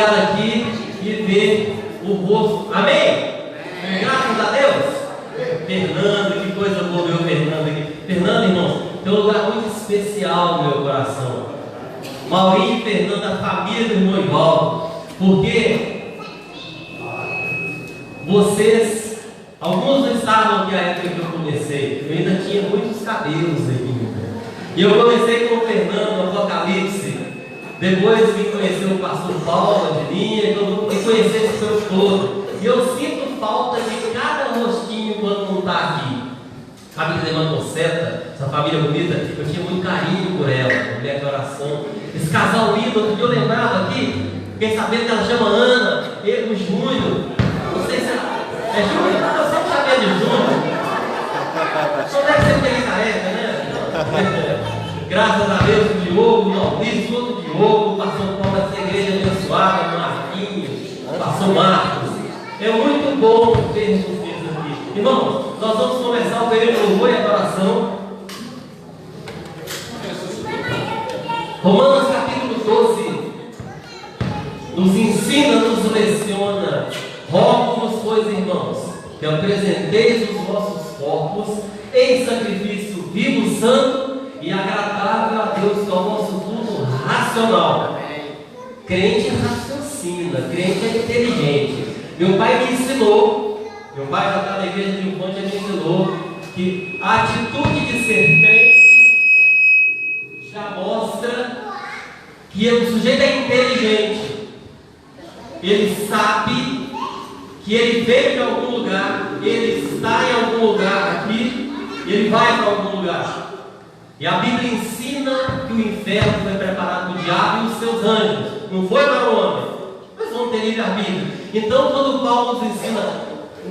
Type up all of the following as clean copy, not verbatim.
aqui e ver o rosto. Amém? Graças a Deus. Fernando, que coisa boa ver o Fernando aqui. Fernando, irmãos, tem um lugar muito especial no meu coração. Maurinho e Fernando, a família do irmão Ivaldo. Porque vocês, alguns não estavam aqui na época que eu comecei. Eu ainda tinha muitos cabelos aqui. E eu comecei com o Fernando no Apocalipse. Depois vim conhecer o pastor Paulo, a Dilinha, e conhecer esse seu todo. E eu sinto falta de cada rostinho quando não está aqui. A família da Mantoceta, essa família bonita, eu tinha muito carinho por ela, mulher de oração. Esse casal lindo, que eu lembrava aqui, fiquei sabendo que ela chama Ana, ele, o Júnior. Não sei se é Júnior, eu sempre sabia de Júnior. Só deve ser porque ele careca, né? Graças a Deus, o Diogo, o Maurício, outro Diogo, o pastor Paulo dessa igreja abençoada, o Marquinhos, o pastor Marcos. É muito bom ter vocês aqui. Irmãos, nós vamos começar o período de louvor e adoração. Romanos capítulo 12 nos ensina, nos leciona. Rogo-vos, pois, irmãos, que apresenteis os vossos corpos em sacrifício vivo, santo e agradável a Deus, que é o nosso culto racional. Crente raciocina, crente é inteligente. Meu pai me ensinou, meu pai já está na igreja de Infante, ele me ensinou que a atitude de ser crente já mostra que o sujeito é inteligente. Ele sabe que ele veio de algum lugar, ele está em algum lugar aqui, ele vai para algum lugar. E a Bíblia ensina que o inferno foi preparado para o diabo e os seus anjos, não foi para o homem. Mas vão ter livre-arbítrio. Então, quando Paulo nos ensina,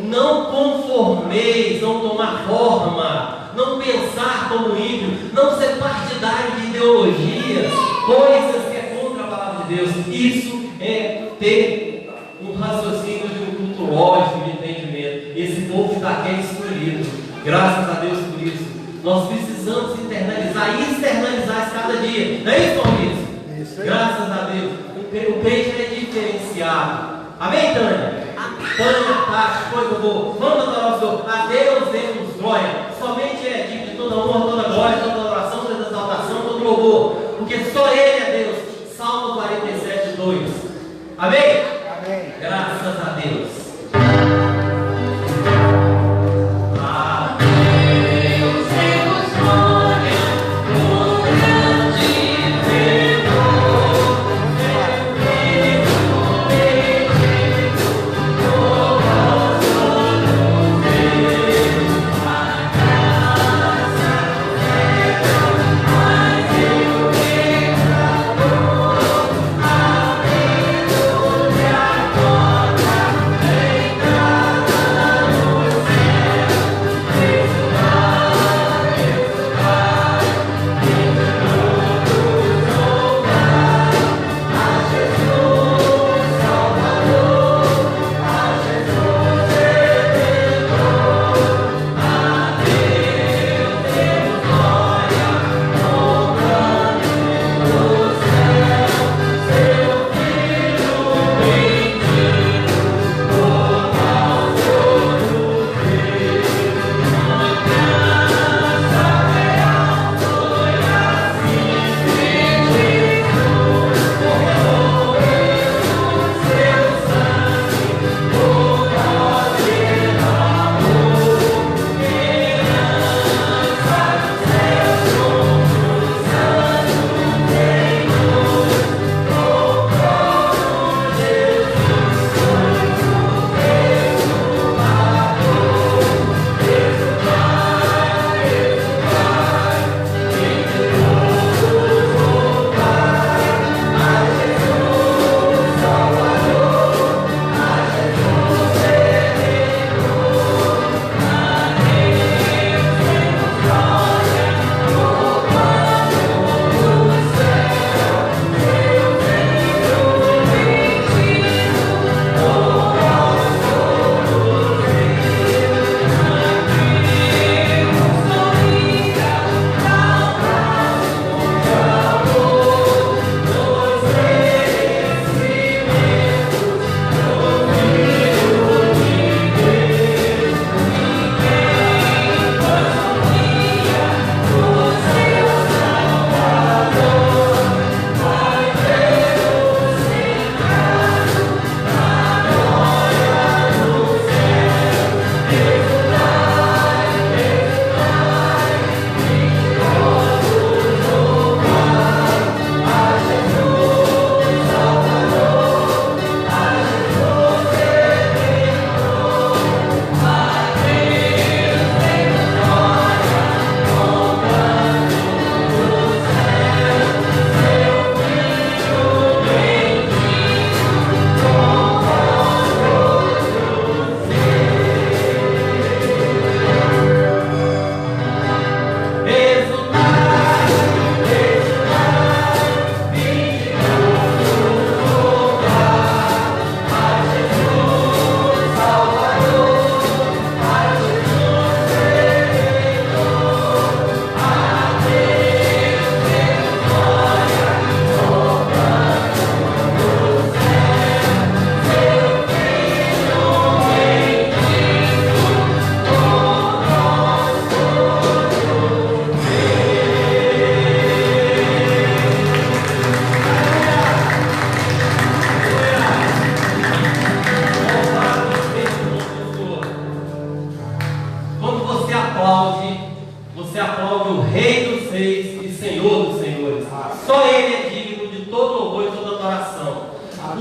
não conformeis, não tomar forma, não pensar como ímpio, não ser partidário de ideologias, coisas que é contra a palavra de Deus. Isso é ter um raciocínio de um culto lógico, de entendimento. Esse povo está aqui escolhido. Graças a Deus por isso. Nós precisamos internalizar e externalizar isso cada dia. Não é isso, Maurício? Isso aí. Graças a Deus. O crente é diferenciado. Amém, Tânia? Tânia, Tati, coisa boa. Vamos adorar o Senhor. A Deus demos glória. Somente é digno de toda honra, toda glória, toda adoração, toda exaltação, todo louvor. Porque só Ele é Deus. Salmo 47, 2. Amém? Amém. Graças a Deus. Amém.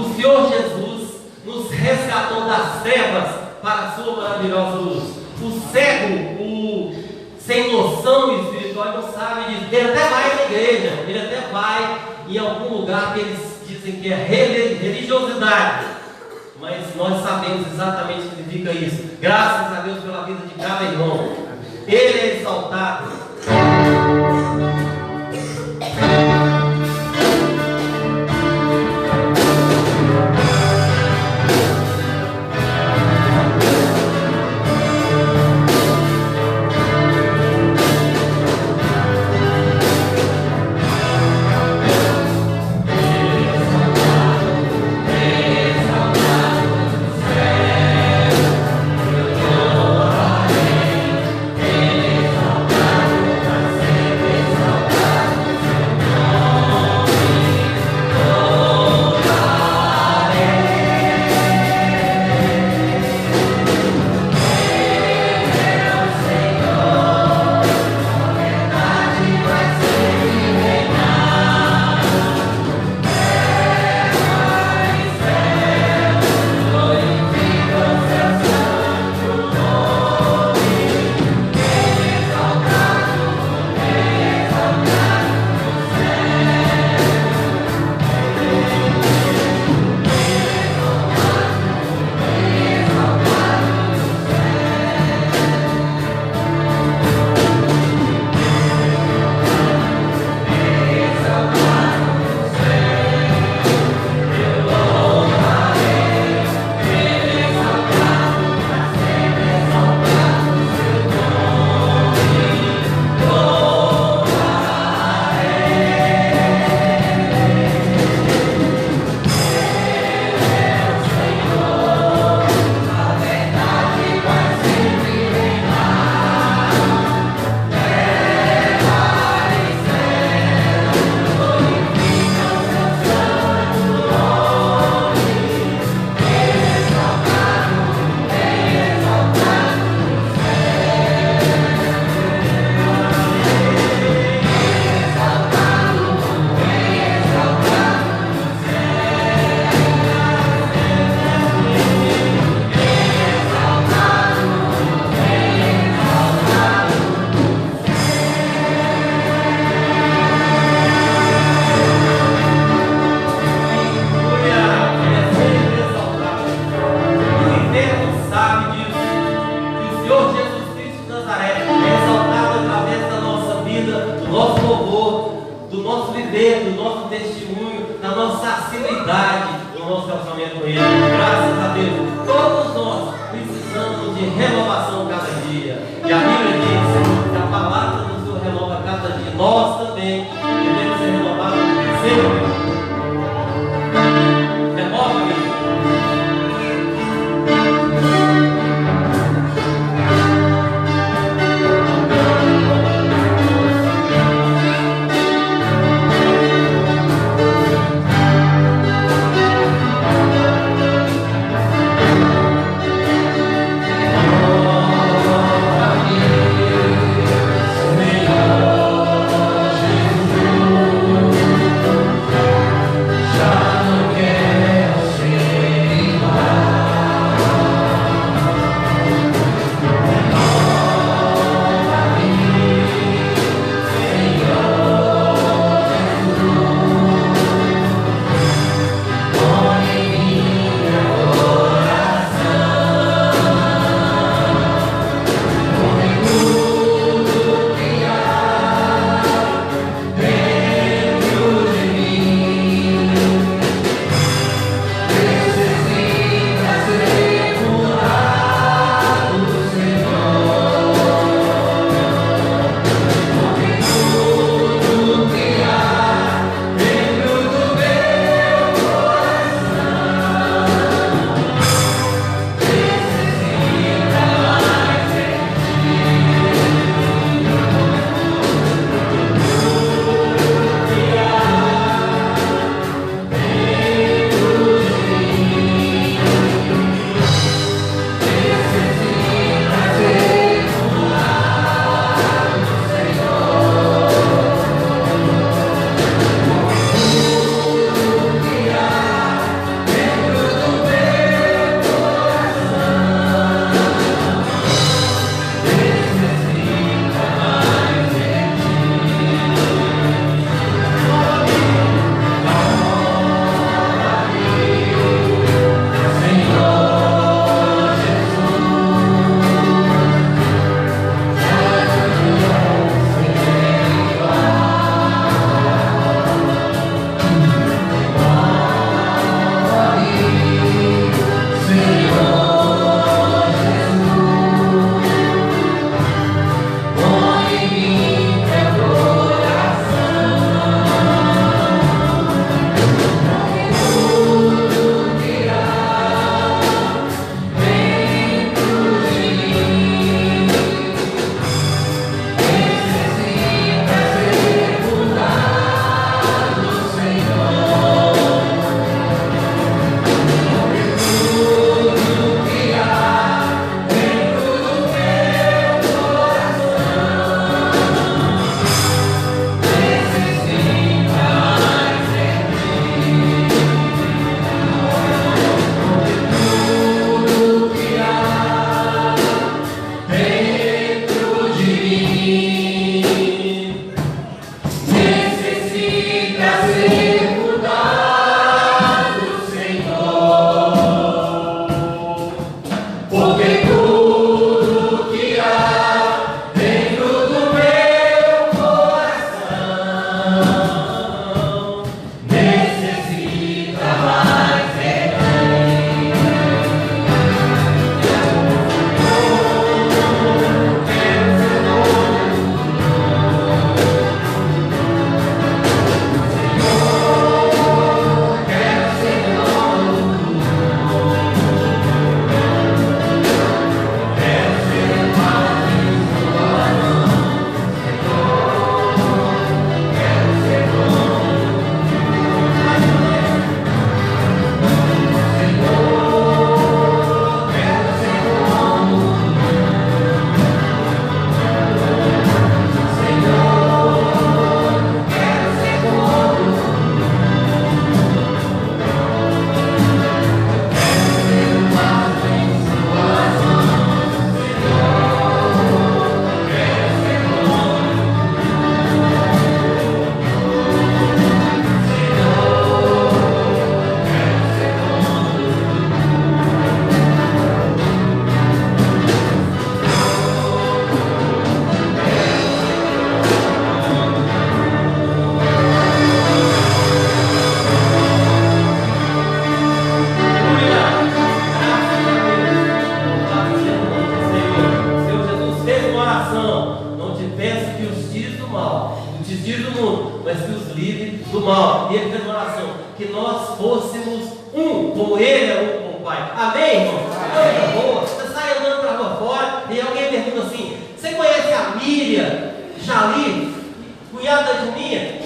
O Senhor Jesus nos resgatou das trevas para a sua maravilhosa luz. O cego, o sem noção espiritual, não sabe disso. Ele até vai na igreja, ele até vai em algum lugar que eles dizem que é religiosidade. Mas nós sabemos exatamente o que significa isso. Graças a Deus pela vida de cada irmão. Ele é exaltado. Pai. Amém, irmão? Coisa boa. Você sai andando para a rua fora e alguém pergunta assim: você conhece a Miriam Jali, cunhada de minha?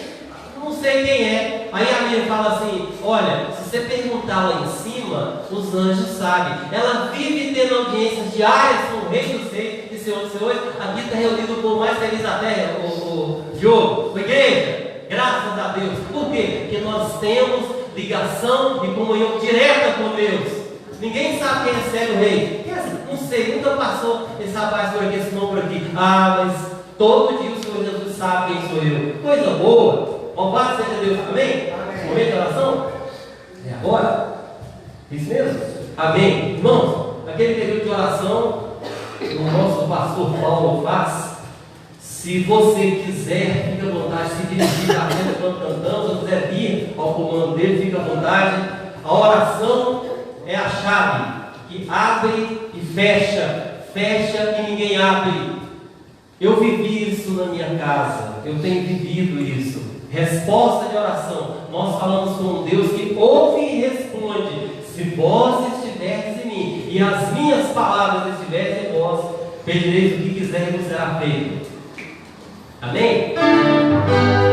Não sei quem é. Aí a Miriam fala assim: olha, se você perguntar lá em cima, os anjos sabem. Ela vive tendo audiências diárias com o Rei dos Reis e Senhor dos Senhores. Aqui está reunido o povo mais feliz da terra, o Diogo, a igreja. Graças a Deus. Por quê? Porque nós temos ligação e comunhão direta com Deus. Ninguém sabe quem é Célio Rei. Não sei, nunca passou esse rapaz por aqui, esse nome por aqui. Ah, mas todo dia o Senhor Jesus sabe quem sou eu. Coisa boa. Louvado seja Deus. Amém? Momento de oração? É agora? Isso mesmo? Amém. Irmãos, aquele período de oração, o nosso pastor Paulo faz. Se você quiser, fique à vontade de se dirigir à frente quando cantamos, ou quiser vir ao comando dele, fique à vontade. A oração é a chave que abre e fecha, fecha e ninguém abre. Eu vivi isso na minha casa, eu tenho vivido isso. Resposta de oração. Nós falamos com um Deus que ouve e responde. Se vós estiverdes em mim e as minhas palavras estiverem em vós, pedireis o que quiser e vos será feito. Amém? Yeah.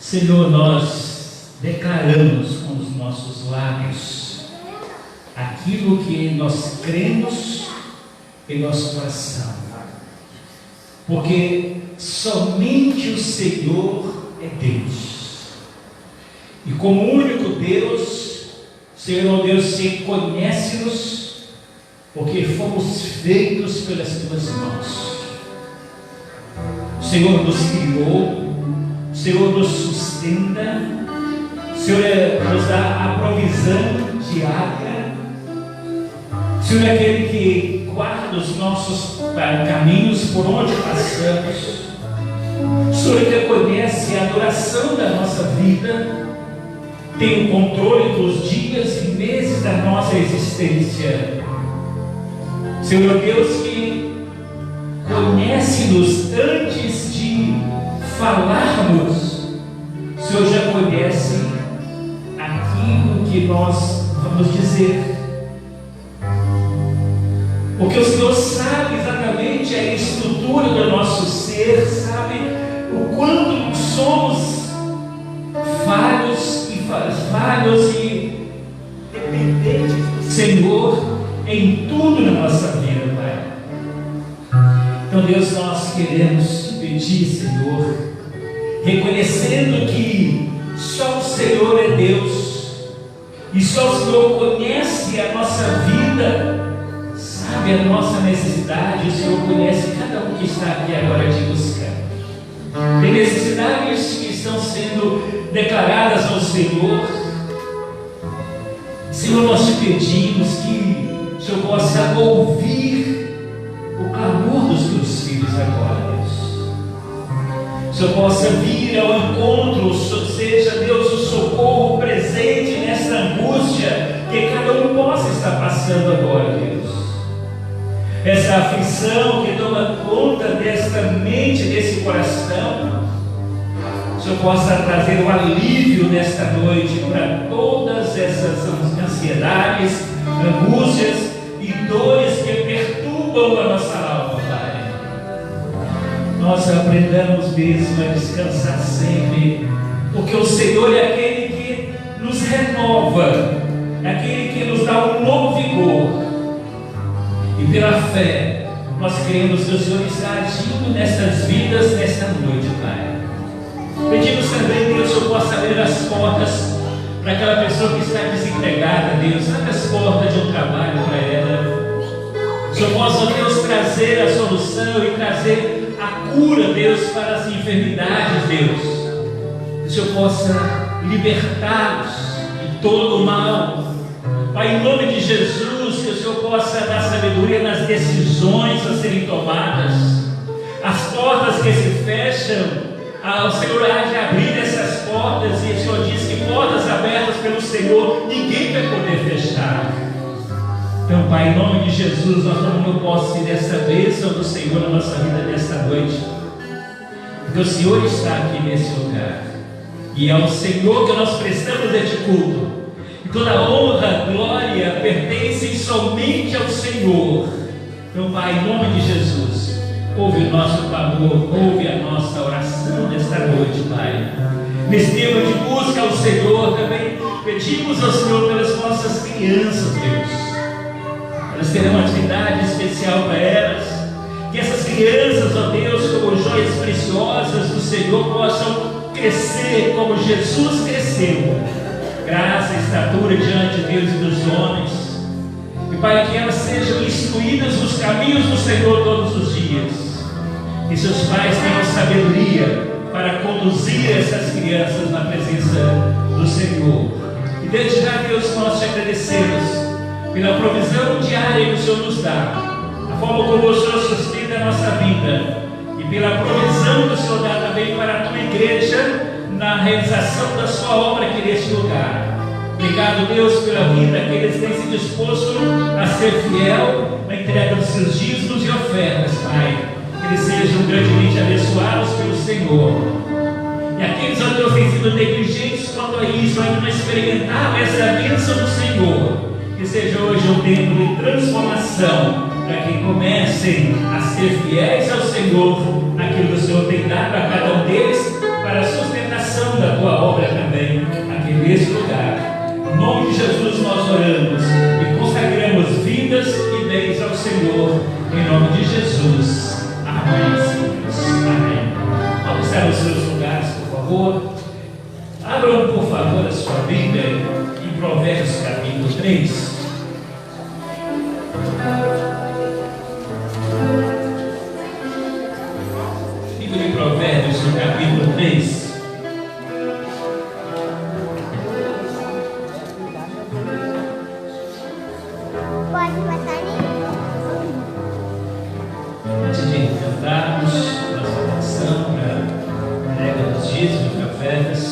Senhor, nós declaramos com os nossos lábios aquilo que nós cremos em nosso coração, porque somente o Senhor é Deus, e como único Deus, Senhor Deus, conhece-nos, porque fomos feitos pelas tuas mãos. O Senhor nos criou, o Senhor nos sustenta, o Senhor nos dá a provisão diária, o Senhor é aquele que guarda os nossos caminhos por onde passamos, o Senhor é que conhece a duração da nossa vida, tem o controle dos dias e meses da nossa existência. Senhor Deus, que conhece-nos antes de falarmos, o Senhor já conhece aquilo que nós vamos dizer, porque o Senhor sabe exatamente a estrutura do nosso ser, sabe o quanto somos falhos e dependentes do Senhor em tudo na nossa vida, Pai. Então, Deus, nós queremos te pedir, Senhor, reconhecendo que só o Senhor é Deus, e só o Senhor conhece a nossa vida, sabe a nossa necessidade, o Senhor conhece cada um que está aqui agora te buscando. Tem necessidades que estão sendo declaradas ao Senhor. Senhor, nós te pedimos que o Senhor possa ouvir o clamor dos teus filhos agora, Deus. O Senhor possa vir ao encontro, seja, Deus, o socorro presente nessa angústia que cada um possa estar passando agora, Deus. Essa aflição que toma conta desta mente, desse coração, o Senhor possa trazer um alívio nesta noite para todas essas ansiedades, angústias e dores que perturbam a nossa alma, Pai. Nós aprendamos mesmo a descansar sempre, porque o Senhor é aquele que nos renova, é aquele que nos dá um novo vigor. E pela fé, nós cremos que o Senhor está agindo nessas vidas, nesta noite, Pai. Pedimos também que o Senhor possa abrir as portas para aquela pessoa que está desempregada, Deus. Abre as portas de um trabalho para ela. O Senhor possa, Deus, trazer a solução e trazer a cura, Deus, para as enfermidades, Deus. Que o Senhor possa libertá-los de todo o mal. Pai, em nome de Jesus, que o Senhor possa dar sabedoria nas decisões a serem tomadas. As portas que se fecham, o Senhor há de abrir essas portas, e o Senhor diz que portas abertas pelo Senhor, ninguém vai poder fechar. Então, Pai, em nome de Jesus, nós tomamos posse dessa bênção do Senhor na nossa vida nesta noite, porque o Senhor está aqui nesse lugar, e é ao Senhor que nós prestamos este culto. Toda honra, glória pertencem somente ao Senhor. Então, Pai, em nome de Jesus, ouve o nosso clamor, ouve a nossa oração nesta noite, Pai. Nesse tempo de busca ao Senhor, também pedimos ao Senhor pelas nossas crianças, Deus. Elas terão uma atividade especial para elas. Que essas crianças, ó Deus, como joias preciosas do Senhor, possam crescer como Jesus cresceu. Graça e estatura diante de Deus e dos homens. E Pai, que elas sejam instruídas nos caminhos do Senhor todos os dias. Que seus pais tenham sabedoria para conduzir essas crianças na presença do Senhor. E desde já, Deus, nós te agradecemos pela provisão diária que o Senhor nos dá, a forma como o Senhor sustenta a nossa vida, e pela provisão que o Senhor dá também para a tua igreja na realização da sua obra aqui neste lugar. Obrigado, Deus, pela vida que eles têm se disposto a ser fiel na entrega dos seus dízimos e ofertas, Pai. Que eles sejam grandemente abençoados pelo Senhor. E aqueles, ó Deus, que têm sido negligentes quanto a isso, ainda não experimentaram essa bênção do Senhor. Que seja hoje um tempo de transformação, para que comecem a ser fiéis ao Senhor naquilo que o Senhor tem dado a cada um deles, para a sustentação da tua obra também aqui nesse lugar. Em nome de Jesus nós oramos e consagramos vidas e bens ao Senhor, em nome de Jesus. Amém, Senhor. Amém. Vamos estar nos seus lugares, por favor. Abram, por favor, a sua Bíblia em Provérbios capítulo 3. Livro de Provérbios, no capítulo 3. Pode passar ali? Antes de cantarmos nossa canção para a entrega dos dízimos e ofertas,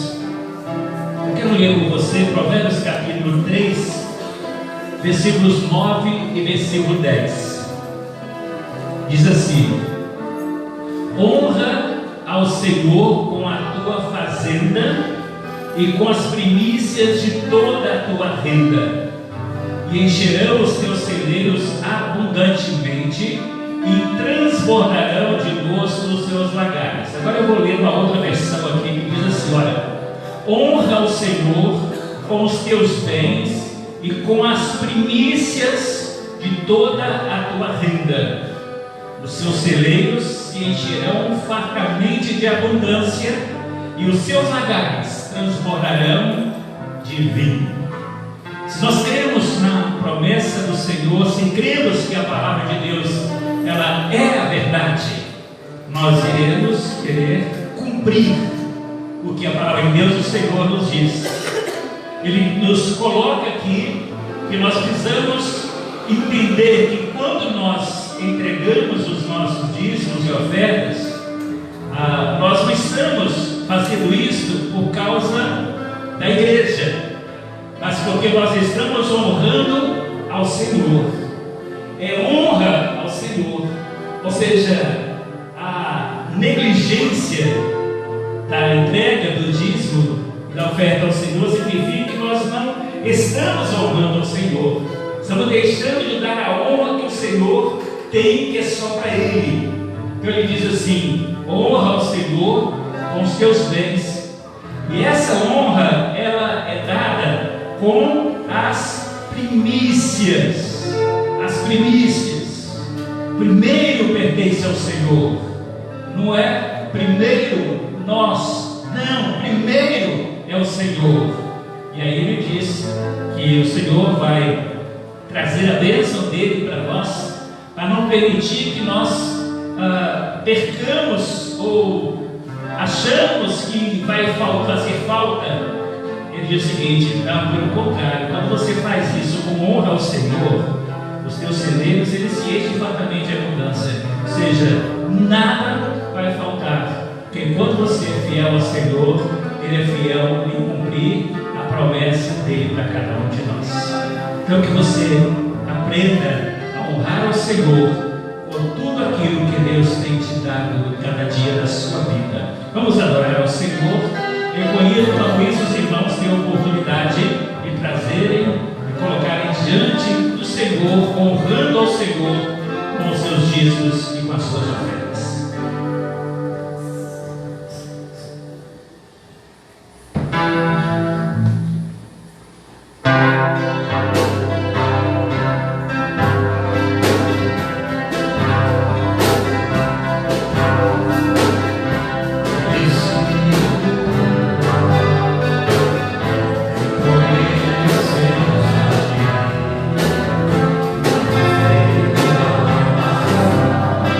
eu quero ler com você Provérbios capítulo 3, versículos 9 e versículo 10. Diz assim: honra ao Senhor com a tua fazenda e com as primícias de toda a tua renda, e encherão os teus celeiros abundantemente e transbordarão de gosto os teus lagares. Agora eu vou ler uma outra versão aqui que diz assim: olha, honra ao Senhor com os teus bens e com as primícias de toda a tua renda. Os seus celeiros se encherão fartamente de abundância e os seus lagares transbordarão de vinho. Se nós cremos na promessa do Senhor, se cremos que a palavra de Deus ela é a verdade, nós iremos querer cumprir o que a palavra de Deus do Senhor nos diz. Ele nos coloca aqui que nós precisamos entender que quando nós entregamos os nossos dízimos e ofertas, nós não estamos fazendo isso por causa da igreja, mas porque nós estamos honrando ao Senhor. É honra ao Senhor, ou seja, a negligência da entrega do dízimo e da oferta ao Senhor significa que nós não estamos honrando ao Senhor, estamos deixando de dar a honra que o Senhor tem, que é só para Ele. Então ele diz assim: honra ao Senhor com os teus bens, e essa honra ela é dada com as primícias. As primícias primeiro pertence ao Senhor, não é primeiro nós, não, primeiro é o Senhor. E aí ele diz que o Senhor vai trazer a bênção dele para nós, para não permitir que nós percamos ou achamos que vai fazer falta. Ele diz o seguinte: não, pelo contrário, quando você faz isso com honra ao Senhor, os teus celeiros eles se enchem fartamente de abundância, ou seja, nada vai faltar, porque enquanto você é fiel ao Senhor, Ele é fiel em cumprir a promessa dele para cada um de nós. Então que você aprenda a honrar ao Senhor por tudo aquilo que Deus tem te dado cada dia da sua vida. Vamos adorar ao Senhor. Eu conheço com isso os irmãos têm a oportunidade de trazerem e colocarem diante do Senhor, honrando ao Senhor com os seus dízimos e com as suas ofertas. Conhecemos a ti,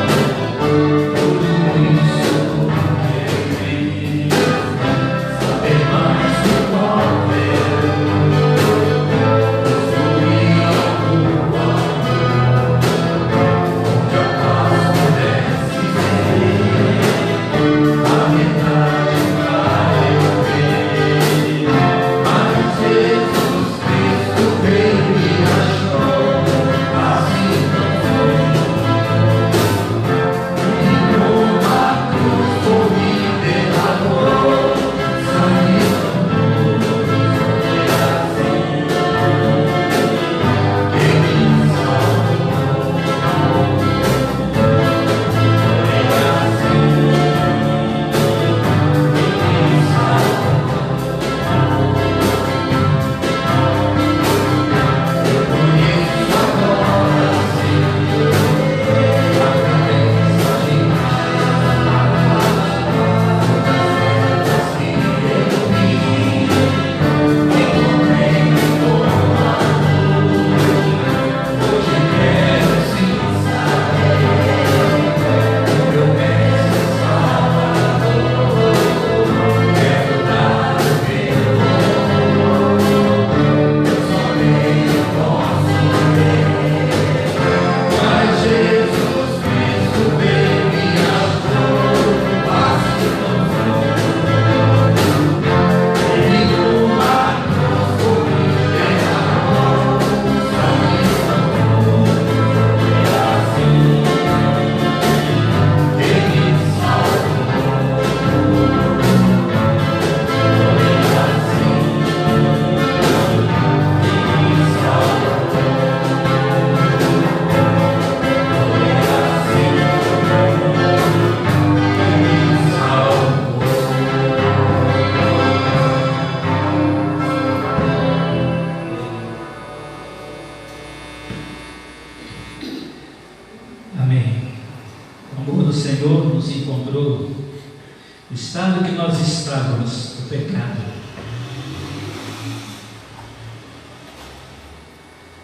estávamos no pecado.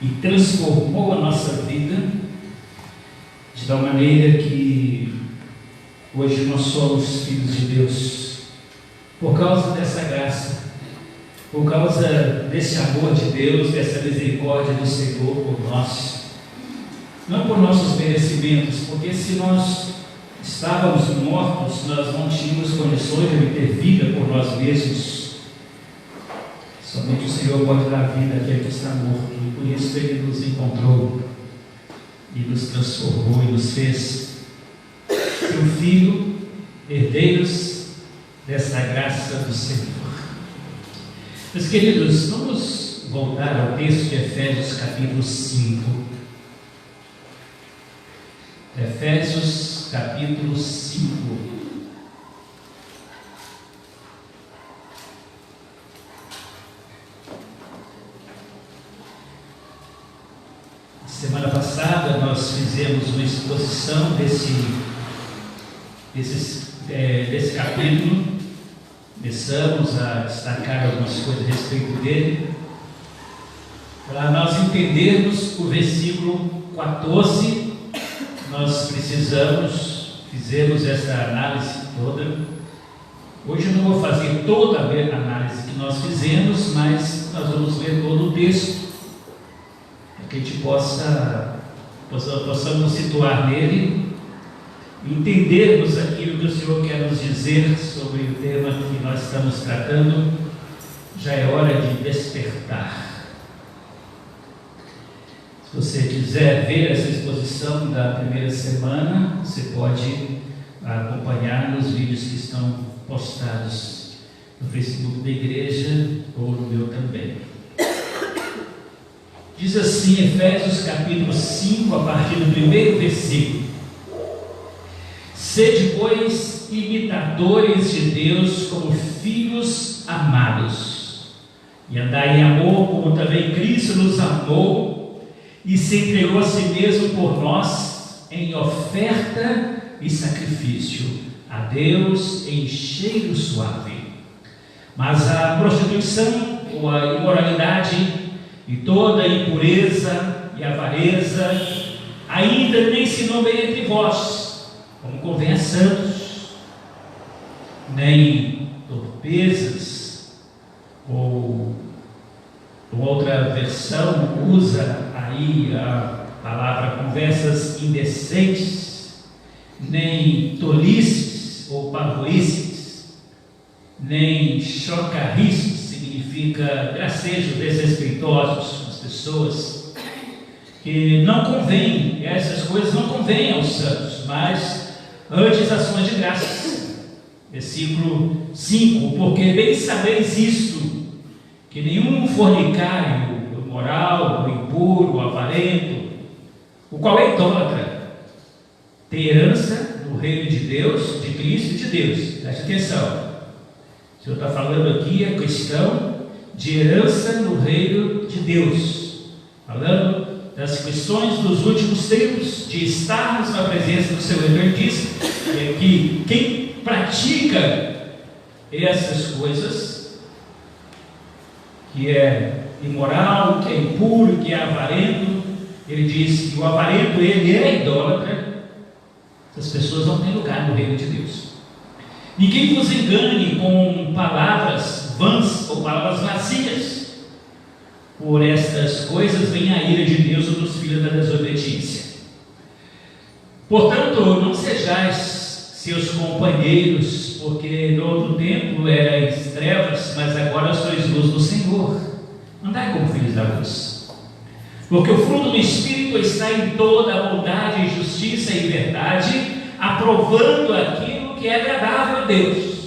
E transformou a nossa vida de tal maneira que hoje nós somos filhos de Deus por causa dessa graça, por causa desse amor de Deus, dessa misericórdia do Senhor por nós, não por nossos merecimentos, porque se nós estávamos mortos, nós não tínhamos condições de ter vida por nós mesmos. Somente o Senhor pode dar vida àquele que está morto, e por isso Ele nos encontrou e nos transformou e nos fez seu Filho, herdeiros dessa graça do Senhor. Meus queridos, vamos voltar ao texto de Efésios capítulo 5. Efésios capítulo 5. Semana passada nós fizemos uma exposição desse capítulo, começamos a destacar algumas coisas a respeito dele, para nós entendermos o versículo 14, nós fizemos essa análise toda. Hoje eu não vou fazer toda a análise que nós fizemos, mas nós vamos ler todo o texto, que a gente possamos situar nele, entendermos aquilo que o Senhor quer nos dizer sobre o tema que nós estamos tratando. Já é hora de despertar. Se você quiser ver essa exposição da primeira semana, você pode acompanhar nos vídeos que estão postados no Facebook da igreja ou no meu também. Diz assim, Efésios capítulo 5, a partir do primeiro versículo: Sede, pois, imitadores de Deus como filhos amados, e andai em amor, como também Cristo nos amou, e se entregou a si mesmo por nós, em oferta e sacrifício a Deus em cheiro suave. Mas a prostituição ou a imoralidade e toda a impureza e avareza ainda nem se nomeia entre vós, como convém a santos, nem torpezas, ou outra versão usa aí a palavra conversas indecentes, nem tolices ou parvoíces, nem chocarrices, significa gracejos desrespeitosos com as pessoas, que não convém, essas coisas não convêm aos santos, mas antes ações de graças. Versículo 5: Porque bem sabeis isto, que nenhum fornicário, o imoral, o impuro, o avarento, o qual é idólatra, tem herança no reino de Deus, de Cristo e de Deus. Preste atenção, o Senhor está falando aqui a questão de herança no reino de Deus, falando das questões dos últimos tempos, de estarmos na presença do Senhor. Ele diz que quem pratica essas coisas, que é imoral, que é impuro, que é avarento, ele diz que o avarento, ele é idólatra. Essas pessoas não têm lugar no reino de Deus. Ninguém vos engane com palavras vãs ou palavras vazias. Por estas coisas vem a ira de Deus sobre os filhos da desobediência. Portanto, não sejais seus companheiros, porque no outro tempo erais trevas, mas agora sois luz do Senhor. Andai como filhos da luz. Porque o fruto do Espírito está em toda a bondade, justiça e verdade, aprovando aquilo que é agradável a Deus.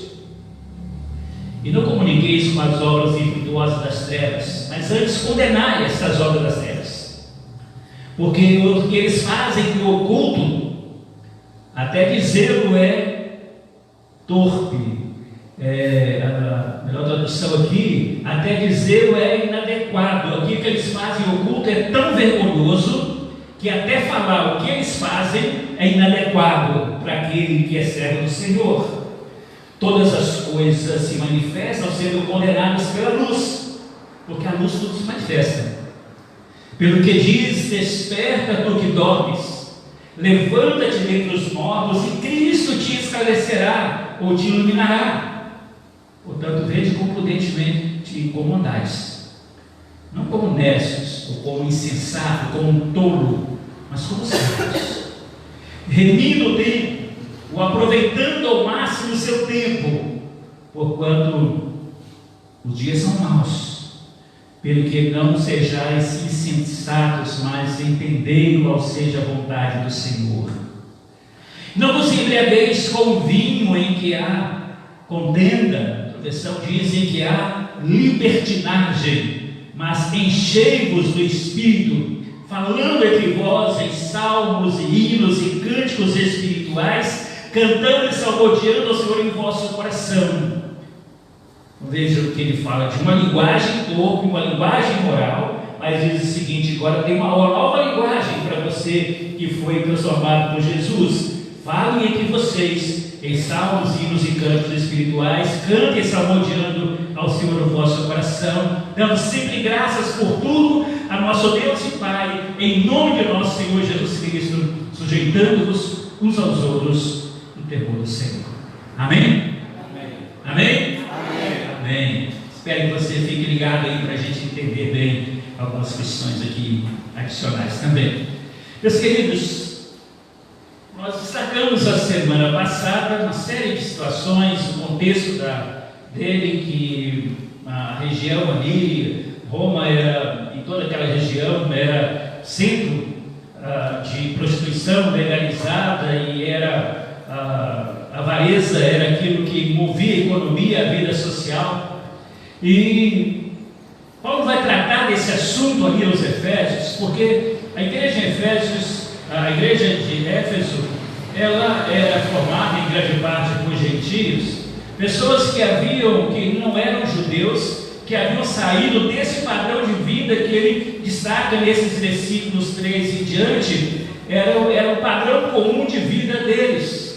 E não comuniqueis com as obras infrutuosas das trevas, mas antes condenai estas obras das trevas. Porque o que eles fazem no oculto, até dizê-lo é torpe. A melhor tradução aqui, até dizê-lo é inadequado. Aquilo que eles fazem oculto é tão vergonhoso que até falar o que eles fazem é inadequado para aquele que é servo do Senhor. Todas as coisas se manifestam sendo condenadas pela luz, porque a luz tudo se manifesta. Pelo que diz: desperta tu que dormes, levanta-te dentre os mortos, e Cristo te esclarecerá, ou te iluminará. Portanto, vede prudentemente como andais, não como necios, ou como insensato, como um tolo, mas como sábios, remindo o tempo, ou aproveitando ao máximo o seu tempo, porquanto os dias são maus. Pelo que não sejais insensatos, mas entendei qual seja a vontade do Senhor. Não vos embriagueis com vinho em que há contenda, a versão diz em que há libertinagem, mas enchei-vos do Espírito, falando entre vós em salmos e hinos e cânticos espirituais, cantando e salmodiando ao Senhor em vosso coração. Veja o que ele fala de uma linguagem torpe, uma linguagem moral, mas diz o seguinte: agora tem uma nova linguagem para você que foi transformado por Jesus. Falem entre vocês em salmos, hinos e cantos espirituais, cantem salmodiando ao Senhor no vosso coração, dando sempre graças por tudo a nosso Deus e Pai, em nome de nosso Senhor Jesus Cristo, sujeitando-vos uns aos outros no temor do Senhor. Amém? Amém? Amém. Espero que você fique ligado aí para a gente entender bem algumas questões aqui adicionais também. Meus queridos, nós destacamos a semana passada uma série de situações, o contexto dele, que a região ali, Roma era, em toda aquela região, era centro de prostituição legalizada, e era a avareza era aquilo que movia a economia, a vida social. E Paulo vai tratar desse assunto ali aos Efésios, porque a igreja de Efésios, a igreja de Éfeso, ela era formada em grande parte por gentios, pessoas que não eram judeus, que haviam saído desse padrão de vida que ele destaca nesses versículos 3 em diante. Era o padrão comum de vida deles.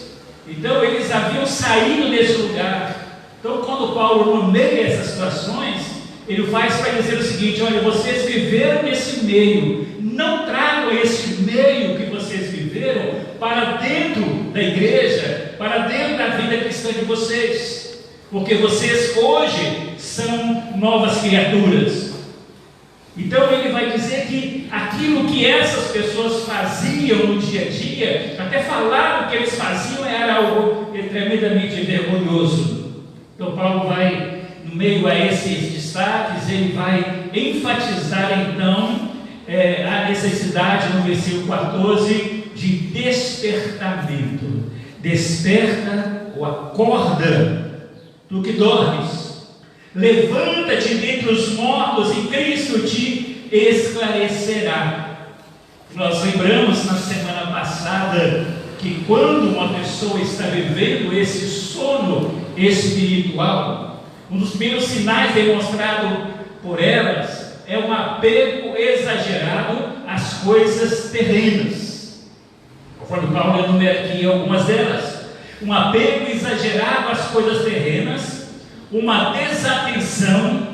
Então eles haviam saído desse lugar. Então, quando Paulo nomeia essas situações, ele faz para dizer o seguinte: olha, vocês viveram nesse meio, não tragam esse meio que vocês viveram para dentro da igreja, para dentro da vida cristã de vocês, porque vocês hoje são novas criaturas. Então ele vai dizer que aquilo que essas pessoas faziam no dia a dia, até falar o que eles faziam, era algo tremendamente vergonhoso. Então Paulo vai, no meio a esses destaques, ele vai enfatizar então a necessidade, no versículo 14, de despertamento. Desperta ou acorda, tu que dormes. Levanta-te dentre os mortos e Cristo te esclarecerá. Nós lembramos na semana passada que quando uma pessoa está vivendo esse sono espiritual, um dos primeiros sinais demonstrados por elas é um apego exagerado às coisas terrenas. Conforme Paulo enumera aqui algumas delas: um apego exagerado às coisas terrenas, uma desatenção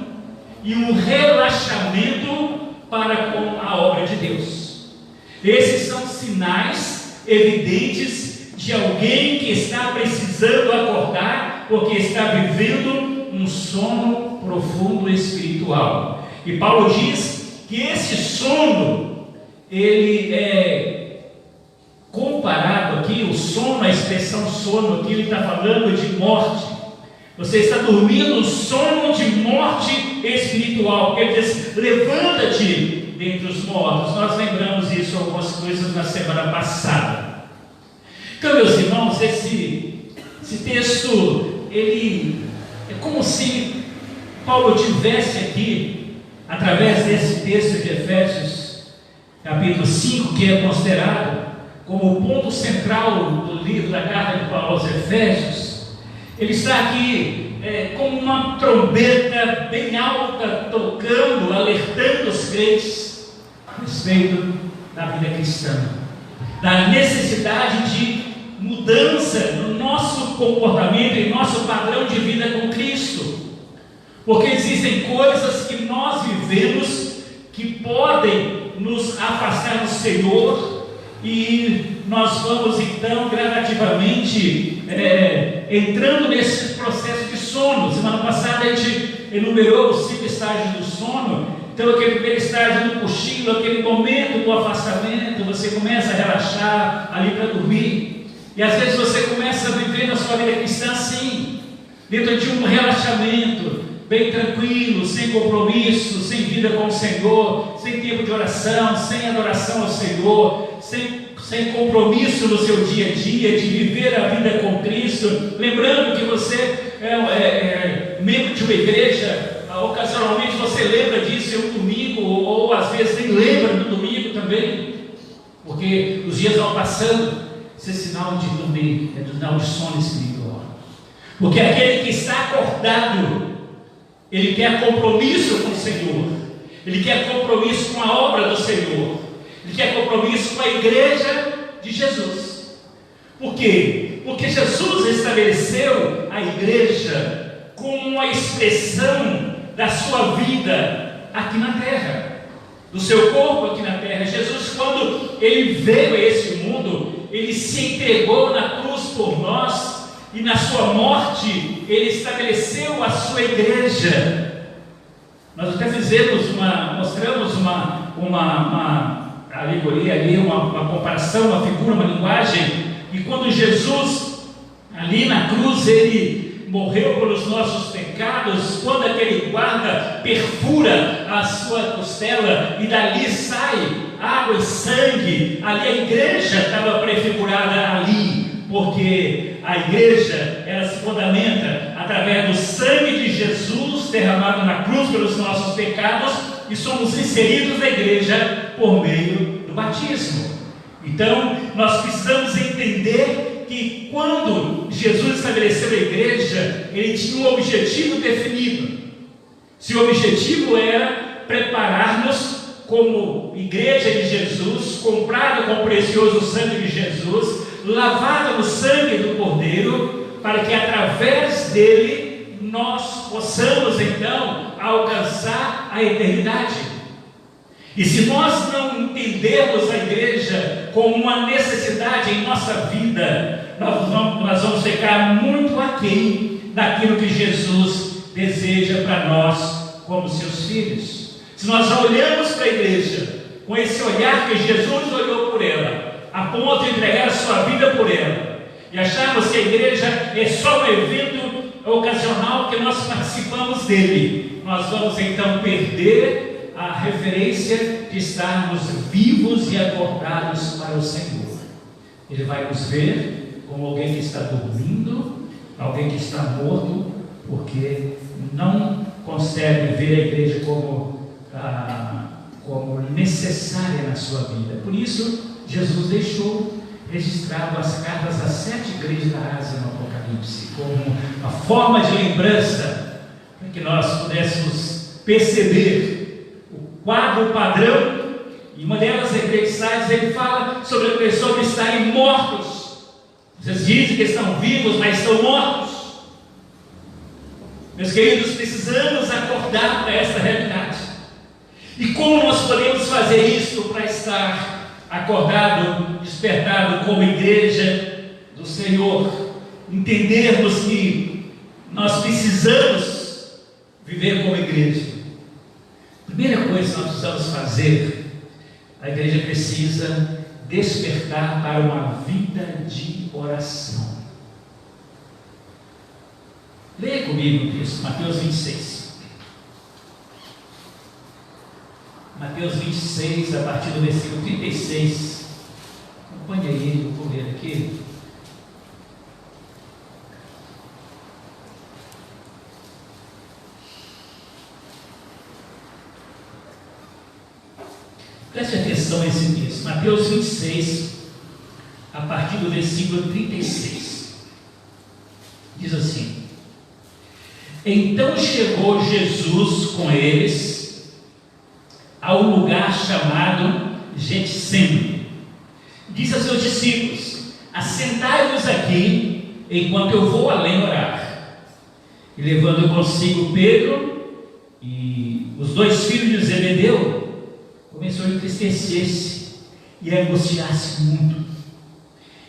e um relaxamento para com a obra de Deus. Esses são sinais evidentes de alguém que está precisando acordar, porque está vivendo um sono profundo espiritual. E Paulo diz que esse sono, ele é comparado aqui, o sono, a expressão sono aqui, ele está falando de morte. Você está dormindo um sono de morte espiritual. Ele diz: levanta-te dentre os mortos. Nós lembramos isso, algumas coisas, na semana passada. Então, meus irmãos, esse texto, ele é como se Paulo tivesse aqui, através desse texto de Efésios, capítulo 5, que é considerado como o ponto central do livro da carta de Paulo aos Efésios. Ele está aqui como uma trombeta bem alta, tocando, alertando os crentes a respeito da vida cristã, da necessidade de mudança no nosso comportamento e nosso padrão de vida com Cristo. Porque existem coisas que nós vivemos que podem nos afastar do Senhor, e nós vamos então gradativamente entrando nesse processo de sono. Semana passada a gente enumerou os 5 estágios do sono. Então, aquele primeiro estágio do cochilo, aquele momento do afastamento, você começa a relaxar ali para dormir, e às vezes você começa a viver na sua vida cristã assim, dentro de um relaxamento, bem tranquilo, sem compromisso, sem vida com o Senhor, sem tempo de oração, sem adoração ao Senhor, sem compromisso no seu dia a dia, de viver a vida com Cristo, lembrando que você é membro de uma igreja. Ocasionalmente você lembra disso em um domingo, ou às vezes nem lembra no domingo também, porque os dias vão passando. Isso é sinal de dormir, é sinal de sono espiritual. Porque aquele que está acordado, ele quer compromisso com o Senhor, ele quer compromisso com a obra do Senhor, ele quer compromisso com a igreja de Jesus. Por quê? Porque Jesus estabeleceu a igreja como a expressão da sua vida aqui na terra, do seu corpo aqui na terra. Jesus, quando ele veio a esse mundo, ele se entregou na cruz por nós, e na sua morte ele estabeleceu a sua igreja. Nós até mostramos uma alegoria ali, uma comparação, uma figura, uma linguagem. E quando Jesus ali na cruz ele morreu pelos nossos pecados, quando aquele guarda perfura a sua costela e dali sai água e sangue, ali a igreja estava prefigurada ali, porque a igreja, ela se fundamenta através do sangue de Jesus derramado na cruz pelos nossos pecados, e somos inseridos na igreja por meio do batismo. Então nós precisamos entender que quando Jesus estabeleceu a igreja, ele tinha um objetivo definido. Se o objetivo era preparar-nos como igreja de Jesus, comprada com o precioso sangue de Jesus, lavada no sangue do Cordeiro, para que através dele nós possamos então alcançar a eternidade. E se nós não entendermos a igreja como uma necessidade em nossa vida, nós vamos ficar muito aquém daquilo que Jesus deseja para nós como seus filhos. Se nós já olhamos para a igreja com esse olhar que Jesus olhou por ela, a ponto de entregar a sua vida por ela, e acharmos que a igreja é só um evento ocasional que nós participamos dele, nós vamos então perder a referência de estarmos vivos e acordados para o Senhor. Ele vai nos ver como alguém que está dormindo, alguém que está morto, porque não consegue ver a igreja como necessária na sua vida. Por isso, Jesus deixou registrado as cartas às 7 igrejas da Ásia no Apocalipse, como uma forma de lembrança, para que nós pudéssemos perceber o quadro padrão. E uma delas, a igreja de Sardes, ele fala sobre a pessoa que estarem mortos. Vocês dizem que estão vivos, mas estão mortos. Meus queridos, precisamos acordar para esta realidade. E como nós podemos fazer isso para estar acordado, despertado como igreja do Senhor? Entendermos que nós precisamos viver como igreja. Primeira coisa que nós precisamos fazer, a igreja precisa despertar para uma vida de oração. Leia comigo o texto, Mateus 26. Mateus 26, a partir do versículo 36. Acompanhe aí, eu vou ler aqui. Preste atenção nesse texto, Mateus 26, a partir do versículo 36. Diz assim: Então chegou Jesus com eles ao lugar chamado Getsêmani. Disse a seus discípulos: assentai-vos aqui, enquanto eu vou além orar. E levando consigo Pedro e os 2 filhos de Zebedeu, começou a entristecer-se e a angustiar-se muito.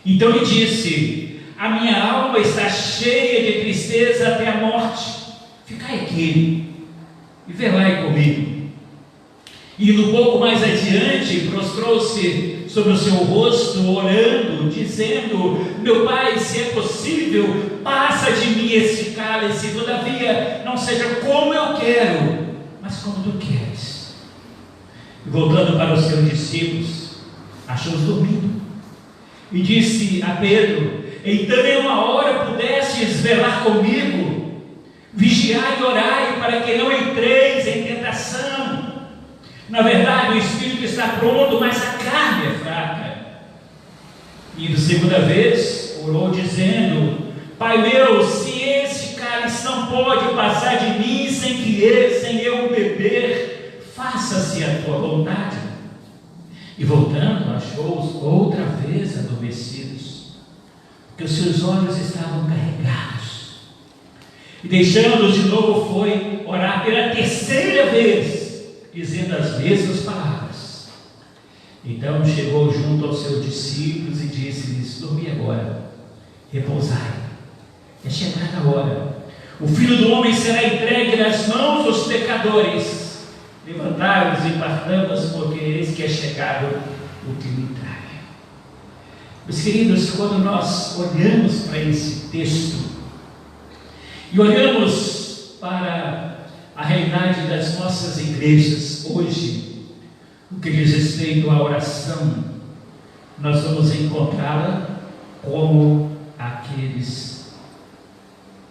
Então lhe disse: a minha alma está cheia de tristeza até a morte. Ficai aqui e velai comigo. E indo um pouco mais adiante, prostrou-se sobre o seu rosto, orando, dizendo: meu Pai, se é possível, passa de mim esse cálice, todavia não seja como eu quero, mas como tu queres. E voltando para os seus discípulos, achou-os dormindo, e disse a Pedro: então em uma hora pudestes velar comigo, vigiai e orai, para que não entreis em tentação. Na verdade, o espírito está pronto, mas a carne é fraca. E da segunda vez, orou dizendo: Pai meu, se esse cálice não pode passar de mim sem eu beber, faça-se a tua vontade. E voltando, achou-os outra vez adormecidos, porque os seus olhos estavam carregados. E deixando-os de novo, foi orar pela terceira vez, dizendo as mesmas palavras. Então chegou junto aos seus discípulos e disse-lhes: dormi agora, repousai, é chegada a hora, o Filho do Homem será entregue nas mãos dos pecadores. Levantai-vos e partamos, porque eis que é chegado o utilitário. Meus queridos, quando nós olhamos para esse texto e olhamos para a realidade das nossas igrejas hoje, o que diz respeito à oração, nós vamos encontrá-la como aqueles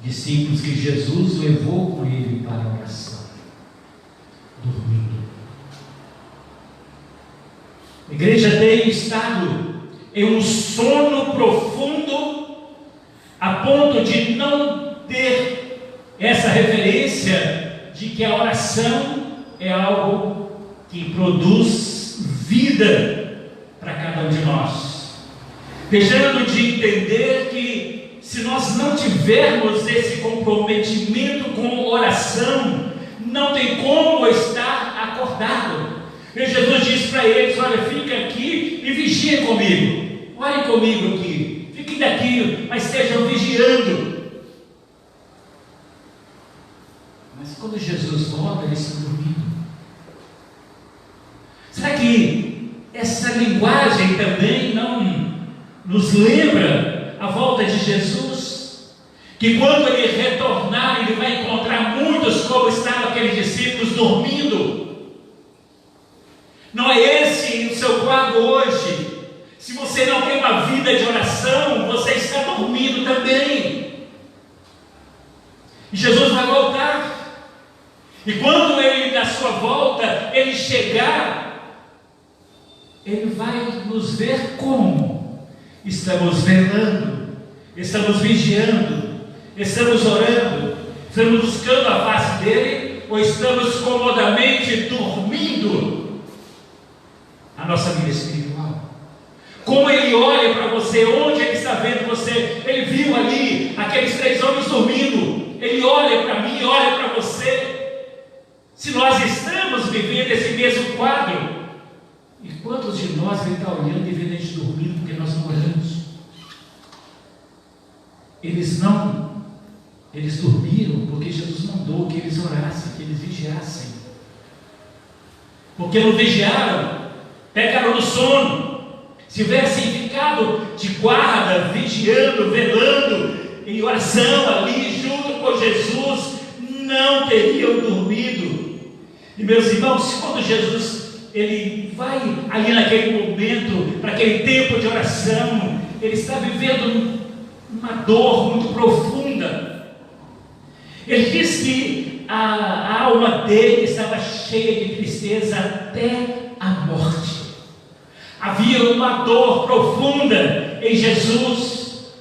discípulos que Jesus levou com ele para a oração, dormindo. A igreja tem estado em um sono profundo, a ponto de não ter essa referência de que a oração é algo que produz vida para cada um de nós, deixando de entender que se nós não tivermos esse comprometimento com oração, não tem como estar acordado. E Jesus disse para eles: olha, fica aqui e vigia comigo, olhem comigo aqui, fiquem daqui, mas estejam vigiando. Mas quando Jesus volta, eles estão dormindo. Será que essa linguagem também não nos lembra a volta de Jesus? Que quando ele retornar, ele vai encontrar muitos como estavam aqueles discípulos dormindo. Não é esse o seu quadro hoje? Se você não tem uma vida de oração, você está dormindo também. E Jesus vai voltar. E quando ele, da sua volta, ele chegar, ele vai nos ver como? Estamos velando, estamos vigiando, estamos orando, estamos buscando a face dele, ou estamos comodamente dormindo? A nossa vida espiritual, como ele olha para você, onde ele está vendo você? Ele viu ali aqueles 3 homens dormindo, ele olha para mim, olha para você. Se nós estamos vivendo esse mesmo quadro, e quantos de nós ele está olhando e vendo a gente dormindo porque nós não oramos? Eles dormiram porque Jesus mandou que eles orassem, que eles vigiassem, porque não vigiaram, pegaram no sono. Se tivessem ficado de guarda, vigiando, velando, em oração ali junto com Jesus, não teriam dormido. E meus irmãos, quando Jesus ele vai ali naquele momento, para aquele tempo de oração, ele está vivendo uma dor muito profunda. Ele diz que a alma dele estava cheia de tristeza até a morte. Havia uma dor profunda em Jesus.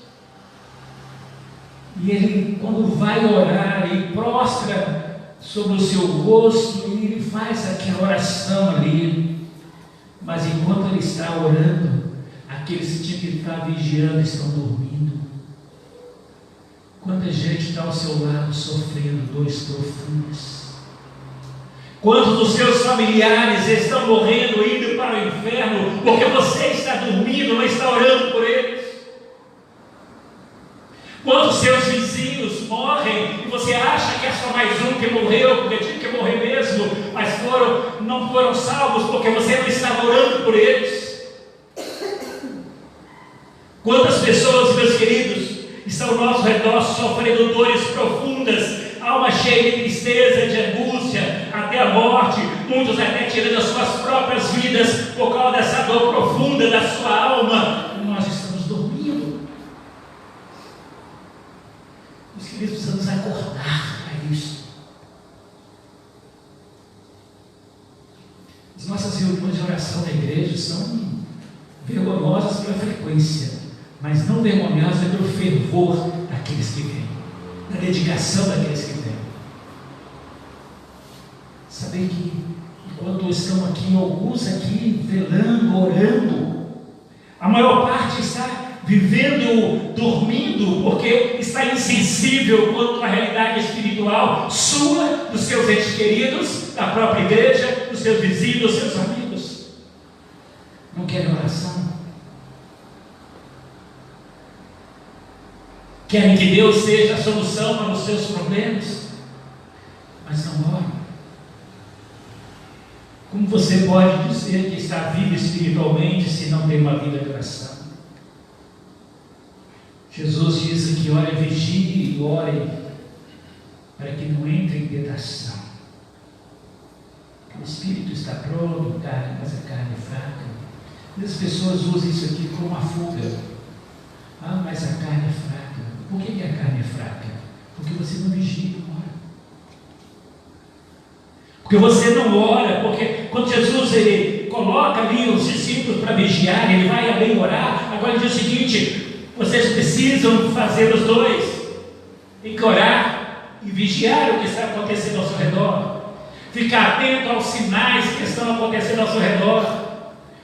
E ele, quando vai orar, ele prostra sobre o seu rosto e ele faz aquela oração ali. Mas enquanto ele está orando, Aqueles que tinham que estar vigiando estão dormindo. Quanta gente está ao seu lado sofrendo dores profundas. Quantos dos seus familiares estão morrendo, indo para o inferno, porque você está dormindo, não está orando por eles? Quantos seus vizinhos morrem e você acha que é só mais um que morreu, porque tinha que morrer mesmo, mas não foram salvos porque você não estava orando por eles? Quantas pessoas, meus queridos, estão ao nosso redor sofrendo dores profundas, alma cheia de tristeza, de angústia, até a morte, muitos até tirando as suas próprias vidas por causa dessa dor profunda da sua alma. E nós estamos dormindo. Os queridos, precisamos acordar para isso. As nossas reuniões de oração na igreja são vergonhosas pela frequência, mas não vergonhosas pelo fervor daqueles que vêm, da dedicação daqueles que vêm. Saber que enquanto estão aqui, alguns aqui velando, orando, a maior parte está vivendo, dormindo, porque está insensível quanto à realidade espiritual sua, dos seus entes queridos, da própria igreja, dos seus vizinhos, dos seus amigos. Não querem oração? Querem que Deus seja a solução para os seus problemas, mas não oram. Como você pode dizer que está vivo espiritualmente se não tem uma vida de oração? Jesus diz que olha, vigie e ore para que não entre em tentação. O espírito está pronto, mas a carne é fraca. E as pessoas usam isso aqui como uma fuga. Ah, mas a carne é fraca. Por que a carne é fraca? Porque você não vigia e não ora. Porque você não ora, porque quando Jesus ele coloca ali os discípulos para vigiar, ele vai além orar. Agora ele diz o seguinte: vocês precisam fazer os dois. Tem que orar e vigiar o que está acontecendo ao seu redor. Ficar atento aos sinais que estão acontecendo ao seu redor.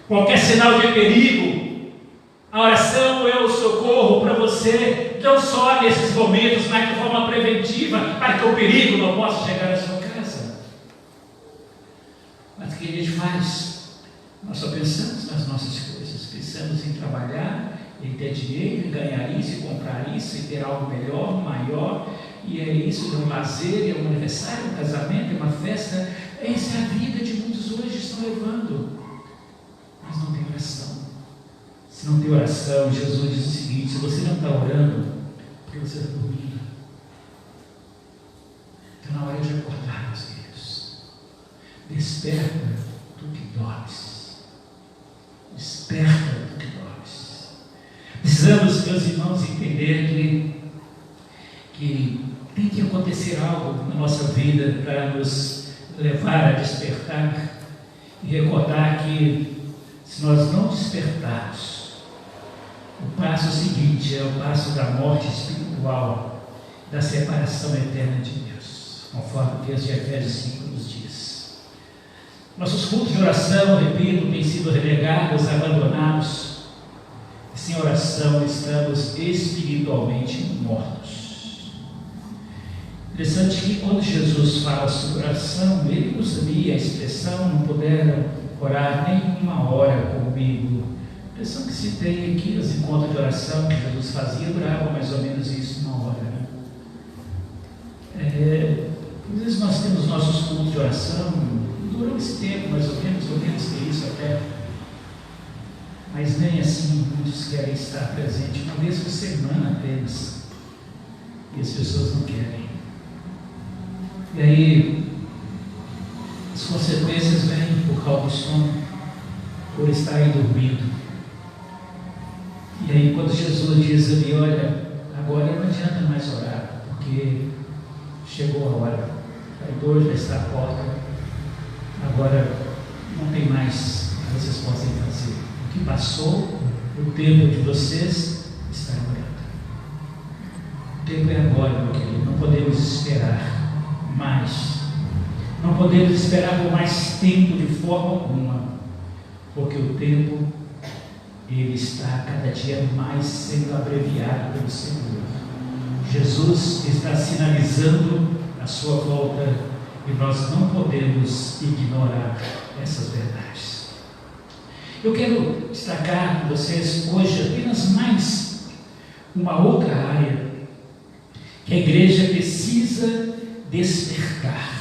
Qualquer sinal de perigo, a oração é o socorro para você, não só nesses momentos, mas de forma preventiva, para que o perigo não possa chegar à sua casa. Mas o que a gente faz? Nós só pensamos nas nossas coisas, pensamos em trabalhar, em ter dinheiro, em ganhar isso, em comprar isso, em ter algo melhor, maior, e é isso, é um lazer, é um aniversário, um casamento, é uma festa. Essa é a vida de muitos hoje estão levando, mas não tem oração. Se não tem oração, Jesus diz o seguinte: se você não está orando, porque você está dormindo. Então na hora de acordar, meus queridos, desperta tu que dormes, desperta tu que dormes. Precisamos, meus irmãos, entender que tem que acontecer algo na nossa vida para nos levar a despertar e recordar que se nós não despertarmos, o passo seguinte é o passo da morte espiritual, da separação eterna de Deus, conforme o texto de Efésios 5 nos diz. Nossos cultos de oração, repito, têm sido relegados, abandonados. Sem oração estamos espiritualmente mortos. Interessante que quando Jesus fala sobre oração, ele usa ali a expressão: não puderam orar nem uma hora comigo. A impressão que se tem aqui, os encontros de oração que Jesus fazia duravam mais ou menos isso, uma hora. Às vezes nós temos nossos cultos de oração, duram esse tempo, mais ou menos que isso até. Mas nem assim muitos querem estar presentes, uma vez por semana apenas. E as pessoas não querem. E aí, as consequências vêm por causa do sono, por estarem dormindo. E aí, quando Jesus diz ali: olha, agora não adianta mais orar, porque chegou a hora, o traidor já está à porta, agora não tem mais o que vocês possam fazer. O que passou, o tempo de vocês está agora. O tempo é agora, meu querido, não podemos esperar mais. Não podemos esperar por mais tempo de forma alguma, porque o tempo ele está cada dia mais sendo abreviado pelo Senhor. Jesus está sinalizando a sua volta e nós não podemos ignorar essas verdades. Eu quero destacar com vocês hoje apenas mais uma outra área que a igreja precisa despertar.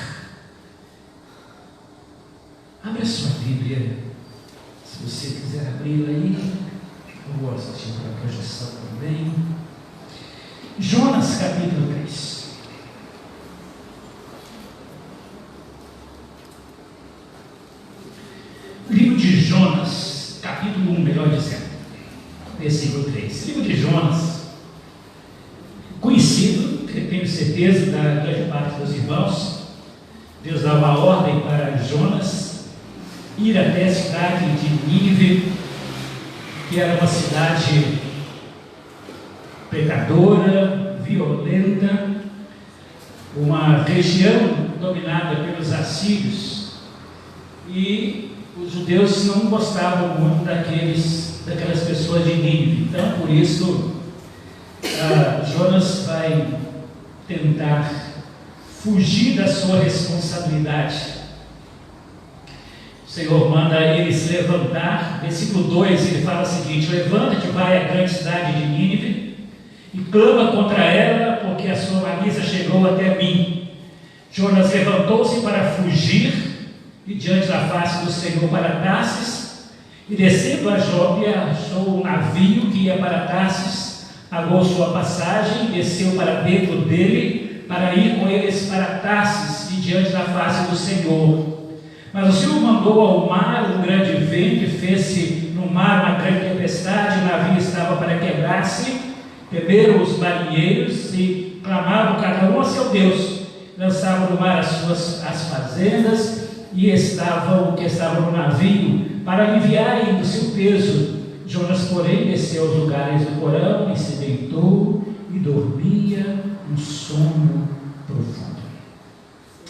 Abra sua Bíblia, se você quiser abrir aí, eu vou assistir para a projeção também. Jonas capítulo 3. Livro de Jonas, capítulo 1, melhor dizendo, versículo 3. Livro de Jonas, conhecido, que tenho certeza da grande parte dos irmãos. Deus dá uma ordem para Jonas ir até a cidade de Nínive, que era uma cidade pecadora, violenta, uma região dominada pelos assírios, e os judeus não gostavam muito daquelas pessoas de Nínive. Então, por isso, Jonas vai tentar fugir da sua responsabilidade. O Senhor manda ele se levantar. Versículo 2, ele fala o seguinte: levanta-te, vai à grande cidade de Nínive e clama contra ela, porque a sua malícia chegou até mim. Jonas levantou-se para fugir e diante da face do Senhor para Tarsis, e descendo a Jope, achou um navio que ia para Tarsis, pagou sua passagem e desceu para dentro dele, para ir com eles para Tarsis, e diante da face do Senhor. Mas o Senhor mandou ao mar um grande vento, e fez-se no mar uma grande tempestade, o navio estava para quebrar-se. Temeram os marinheiros e clamavam cada um a seu Deus, lançavam no mar as fazendas e o que estava no navio, para aliviarem do seu peso. Jonas, porém, desceu aos lugares do porão e se deitou e dormia um sono profundo.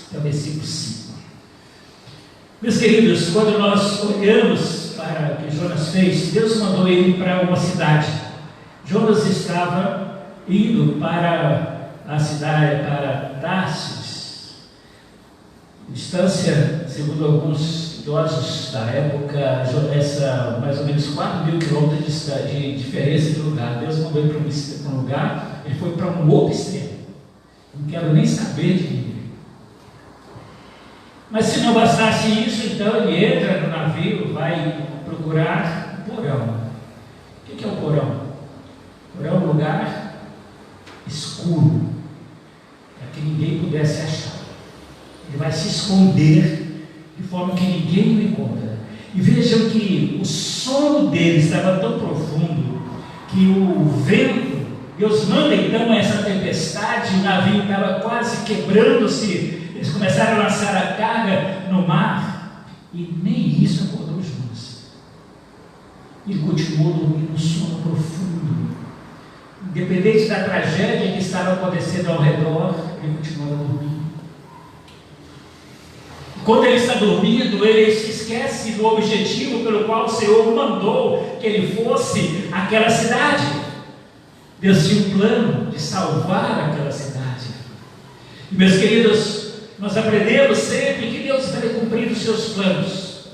Até o versículo 5. Meus queridos, quando nós olhamos para o que Jonas fez, Deus mandou ele para uma cidade. Jonas estava indo para a cidade, para Tarsis, distância, segundo alguns estudiosos da época, mais ou menos 4.000 quilômetros de diferença de lugar. Deus mandou ele para um lugar, ele foi para um outro extremo. Não quero nem saber de ninguém. Mas se não bastasse isso, então ele entra no navio, vai procurar um porão. O que é o porão? O porão é um lugar escuro, para que ninguém pudesse achar. Ele vai se esconder de forma que ninguém o encontra. E vejam que o sono dele estava tão profundo que o vento, Deus manda então essa tempestade, o navio estava quase quebrando-se, eles começaram a lançar a carga no mar, e nem isso acordou Jonas. Ele continuou dormindo um sono profundo. Independente da tragédia que estava acontecendo ao redor, ele continuava dormindo. Quando ele está dormindo, ele se esquece do objetivo pelo qual o Senhor mandou que ele fosse àquela cidade. Deus tinha um plano de salvar aquela cidade. E, meus queridos, nós aprendemos sempre que Deus vai cumprir os seus planos.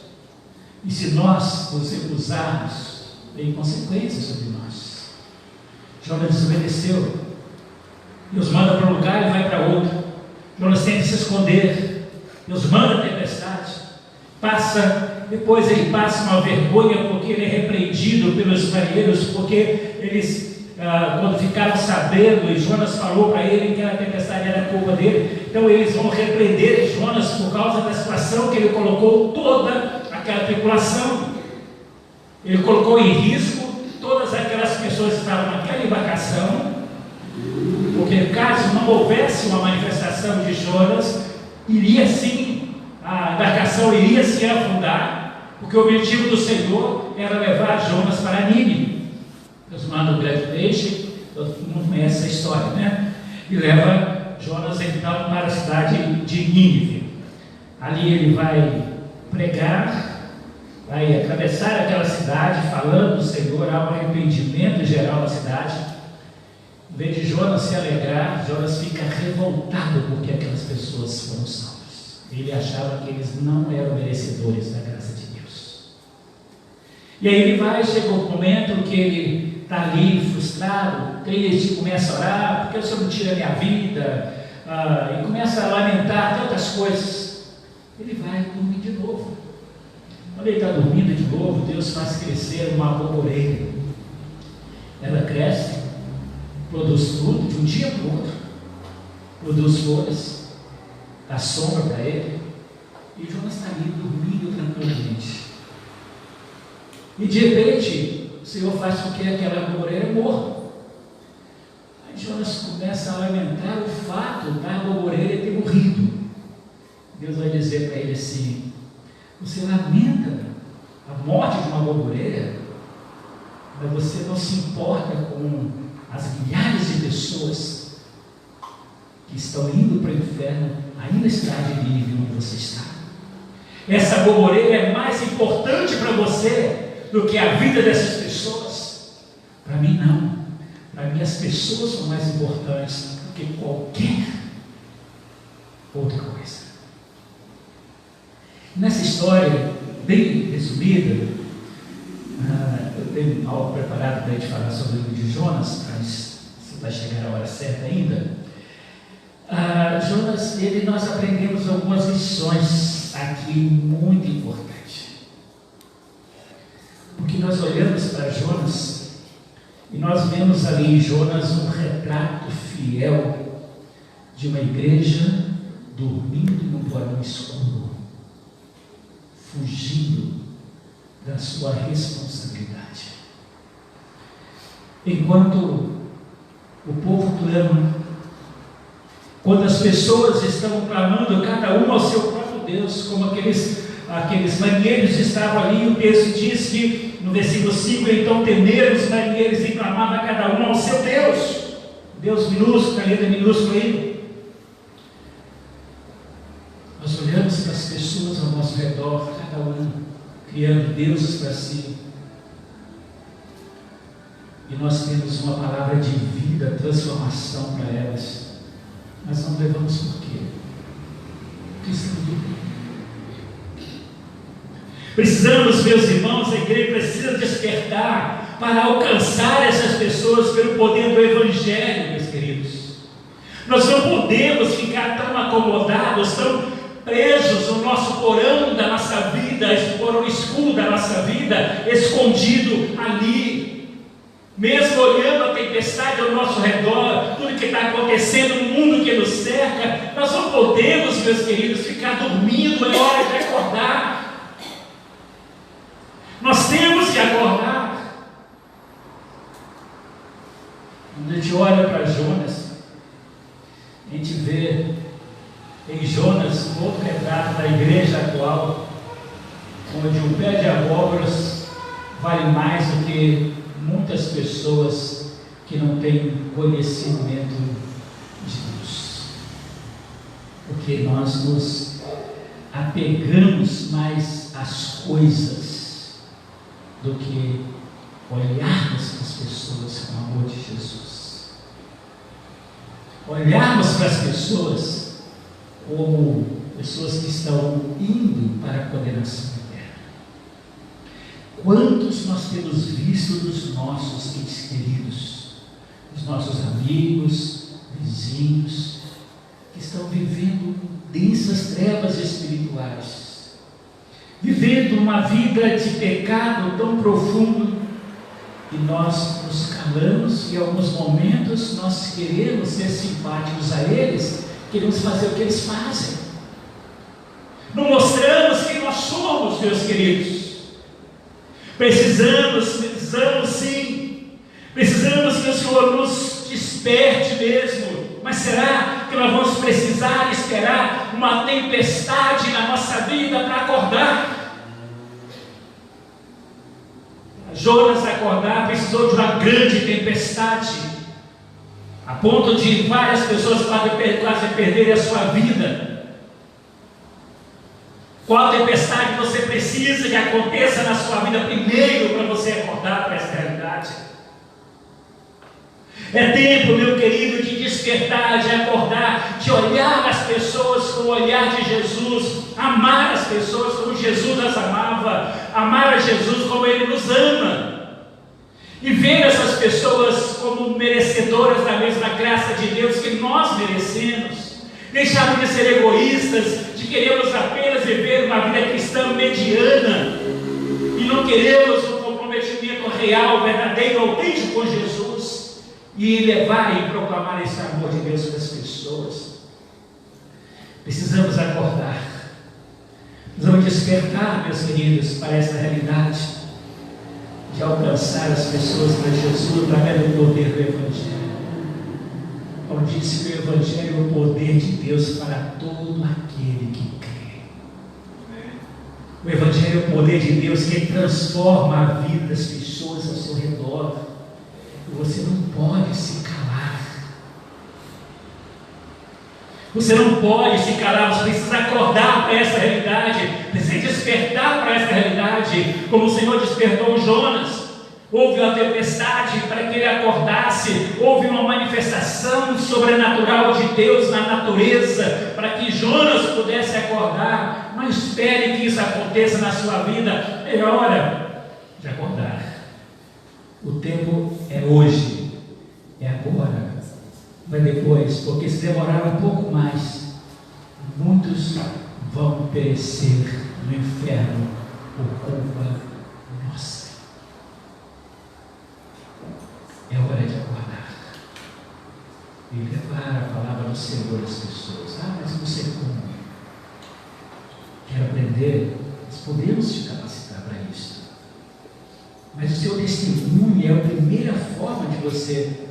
E se nós os recusarmos, tem consequências sobre nós. Jonas desobedeceu. Deus manda para um lugar e vai para outro. Jonas tem que se esconder. Deus manda a tempestade, depois ele passa uma vergonha, porque ele é repreendido pelos marinheiros, porque eles, quando ficaram sabendo, e Jonas falou para ele que a tempestade era culpa dele, então eles vão repreender Jonas por causa da situação que ele colocou toda aquela tripulação. Ele colocou em risco todas aquelas pessoas que estavam naquela embarcação, porque caso não houvesse uma manifestação de Jonas, iria sim, a embarcação iria se afundar, porque o objetivo do Senhor era levar Jonas para Nínive. Deus manda um grande peixe, todo mundo conhece essa história, né? E leva Jonas então para a cidade de Nínive. Ali ele vai pregar Aí atravessaram aquela cidade, falando do Senhor, há um arrependimento geral na cidade. Em vez de Jonas se alegrar, Jonas fica revoltado porque aquelas pessoas foram salvas. Ele achava que eles não eram merecedores da graça de Deus. E aí ele vai, chega o momento que ele está ali frustrado, triste, começa a orar, porque o Senhor não tira a minha vida, e começa a lamentar tantas coisas. Ele vai dormir de novo. Quando ele está dormindo de novo, Deus faz crescer uma aboboreira. Ela cresce, produz fruto de um dia para o outro, produz folhas, dá sombra para ele, e Jonas está ali dormindo tranquilamente. E de repente, o Senhor faz com que aquela aboboreira morra. Aí Jonas começa a lamentar o fato da aboboreira ter morrido. Deus vai dizer para ele assim: você lamenta a morte de uma aboboreira, mas você não se importa com as milhares de pessoas que estão indo para o inferno aí na cidade de Nínive onde você está. Essa aboboreira é mais importante para você do que a vida dessas pessoas. Para mim não. Para mim as pessoas são mais importantes do que qualquer outra coisa. Nessa história bem resumida, eu tenho algo preparado para a gente falar sobre o livro de Jonas, mas se vai chegar a hora certa ainda. Jonas, nós aprendemos algumas lições aqui muito importantes. Porque nós olhamos para Jonas e nós vemos ali em Jonas um retrato fiel de uma igreja dormindo num porão escuro, fugindo da sua responsabilidade. Enquanto o povo clama, quando as pessoas estão clamando, cada um ao seu próprio Deus, como aqueles marinheiros estavam ali, o texto diz que, no versículo 5, então temeram os marinheiros e clamavam cada um ao seu Deus. Deus minúsculo, a letra minúscula aí. Nós olhamos para as pessoas ao nosso redor, cada um criando deuses para si. E nós temos uma palavra de vida, transformação para elas. Mas não levamos por quê? Porque estamos dormindo. Precisamos, meus irmãos, a igreja precisa despertar para alcançar essas pessoas pelo poder do Evangelho, meus queridos. Nós não podemos ficar tão acomodados, tão presos no nosso porão da nossa vida, esse porão escuro da nossa vida, escondido ali, mesmo olhando a tempestade ao nosso redor, tudo que está acontecendo no mundo que nos cerca. Nós não podemos, meus queridos, ficar dormindo, é hora de acordar. Nós temos que acordar. Quando a gente olha para Jonas, a gente vê em Jonas um outro retrato da igreja atual, onde um pé de abóboras vale mais do que muitas pessoas que não têm conhecimento de Deus, porque nós nos apegamos mais às coisas do que olharmos para as pessoas com o amor de Jesus, olharmos para as pessoas como pessoas que estão indo para a condenação eterna. Quantos nós temos visto dos nossos entes queridos, dos nossos amigos, vizinhos, que estão vivendo densas trevas espirituais, vivendo uma vida de pecado tão profundo, e nós nos calamos, e em alguns momentos nós queremos ser simpáticos a eles, queremos fazer o que eles fazem, não mostramos quem nós somos, meus queridos. Precisamos sim, precisamos que o Senhor nos desperte mesmo. Mas será que nós vamos precisar esperar uma tempestade na nossa vida para acordar? Jonas acordar precisou de uma grande tempestade, a ponto de várias pessoas quase perderem a sua vida. Qual tempestade você precisa que aconteça na sua vida primeiro para você acordar para essa realidade? É tempo, meu querido, de despertar, de acordar, de olhar as pessoas com o olhar de Jesus, amar as pessoas como Jesus as amava, amar a Jesus como Ele nos ama, e ver essas pessoas como merecedoras da mesma graça de Deus que nós merecemos. Deixar de ser egoístas, de querermos apenas viver uma vida cristã mediana e não queremos um comprometimento real, verdadeiro, autêntico com Jesus e levar e proclamar esse amor de Deus para as pessoas. Precisamos acordar, precisamos despertar, meus queridos, para essa realidade de alcançar as pessoas para Jesus através do poder do Evangelho. Como disse que o Evangelho é o poder de Deus para todo aquele que crê. O Evangelho é o poder de Deus que transforma a vida das pessoas ao seu redor. E você não pode se calar. Você não pode se calar, você precisa acordar para essa realidade, precisa despertar para essa realidade, como o Senhor despertou Jonas. Houve uma tempestade para que ele acordasse, houve uma manifestação sobrenatural de Deus na natureza, para que Jonas pudesse acordar. Não espere que isso aconteça na sua vida, é hora de acordar. O tempo é hoje, é agora, não é depois, porque se demorar um pouco mais, muitos vão perecer no inferno por culpa nossa. É hora de acordar e levar a palavra do Senhor às pessoas. Mas não sei como. Quero aprender. Nós podemos te capacitar para isso. Mas o seu testemunho é a primeira forma de você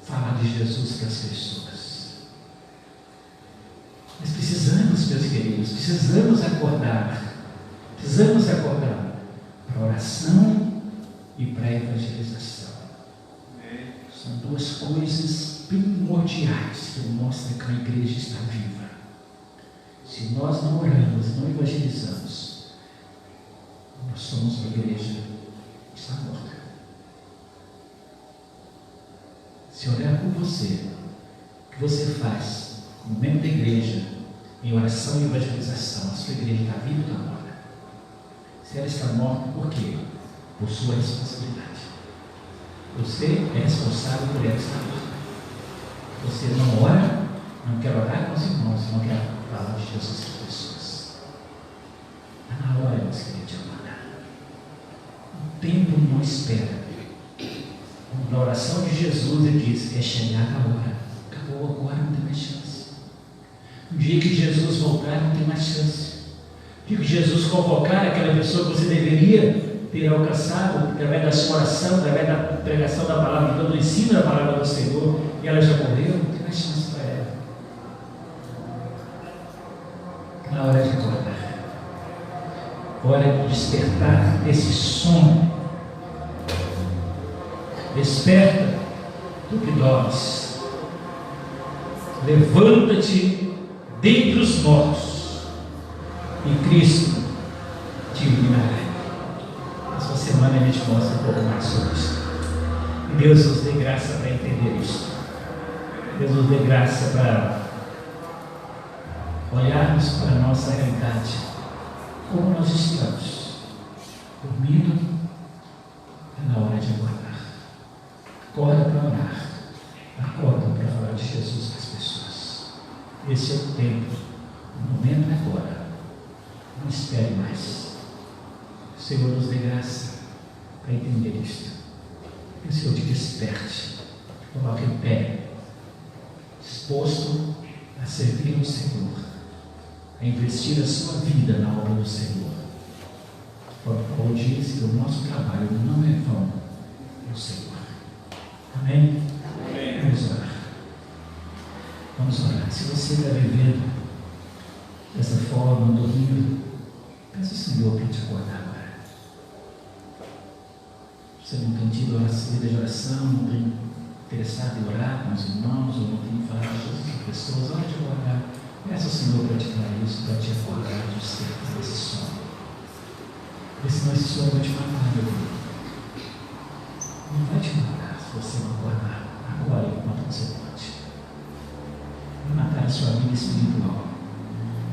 falar de Jesus para as pessoas. Nós precisamos, meus queridos, precisamos acordar. Precisamos acordar para a oração e para a evangelização. São duas coisas primordiais que mostram que a igreja está viva. Se nós não oramos, não evangelizamos, nós somos uma igreja que está morta. Se olhar por você, o que você faz no membro da igreja, em oração e evangelização, a sua igreja está viva ou está morta? Se ela está morta, por quê? Por sua responsabilidade. Você é responsável por ela estar morta. Você não ora, não quer orar com os irmãos, não quer falar de Jesus para as pessoas. Está na hora, meus queridos, de acordar. O tempo não espera. Na oração de Jesus ele diz: é chegada a hora. Acabou agora, não tem mais chance. No dia que Jesus voltar, não tem mais chance. No dia que Jesus convocar aquela pessoa que você deveria ter alcançado através da sua oração, através da pregação da palavra de Deus, do ensino da palavra do Senhor, e ela já morreu, não tem mais chance para ela. Na hora de acordar, hora de despertar desse sono. Desperta, tu que dormes, levanta-te dentre os mortos, e Cristo te iluminará. Essa semana a gente mostra um pouco mais sobre isso. E Deus nos dê graça para entender isso. Deus nos dê graça para olharmos para a nossa realidade, como nós estamos, dormindo. É na hora de acordar. Acorda para orar, acorda para falar de Jesus para as pessoas. Esse é o tempo, o momento é agora. Não espere mais. O Senhor nos dê graça para entender isto. Que o Senhor te desperte, coloque em pé, disposto a servir ao Senhor, a investir a sua vida na obra do Senhor. Paulo diz que o nosso trabalho não é vão no Senhor. Amém? Amém? Vamos orar. Vamos orar. Se você está vivendo dessa forma, dormindo, peça ao Senhor para te acordar agora. Você não tem tido vida de oração, não tem interessado em orar com os irmãos, ou não tem falado com as pessoas, hora de orar. Peça ao Senhor para te dar isso, para te acordar, despertar esse sono. Porque senão esse sono vai te matar, meu filho. Não vai te matar se você não acordar agora enquanto você pode. Vai matar a sua vida espiritual.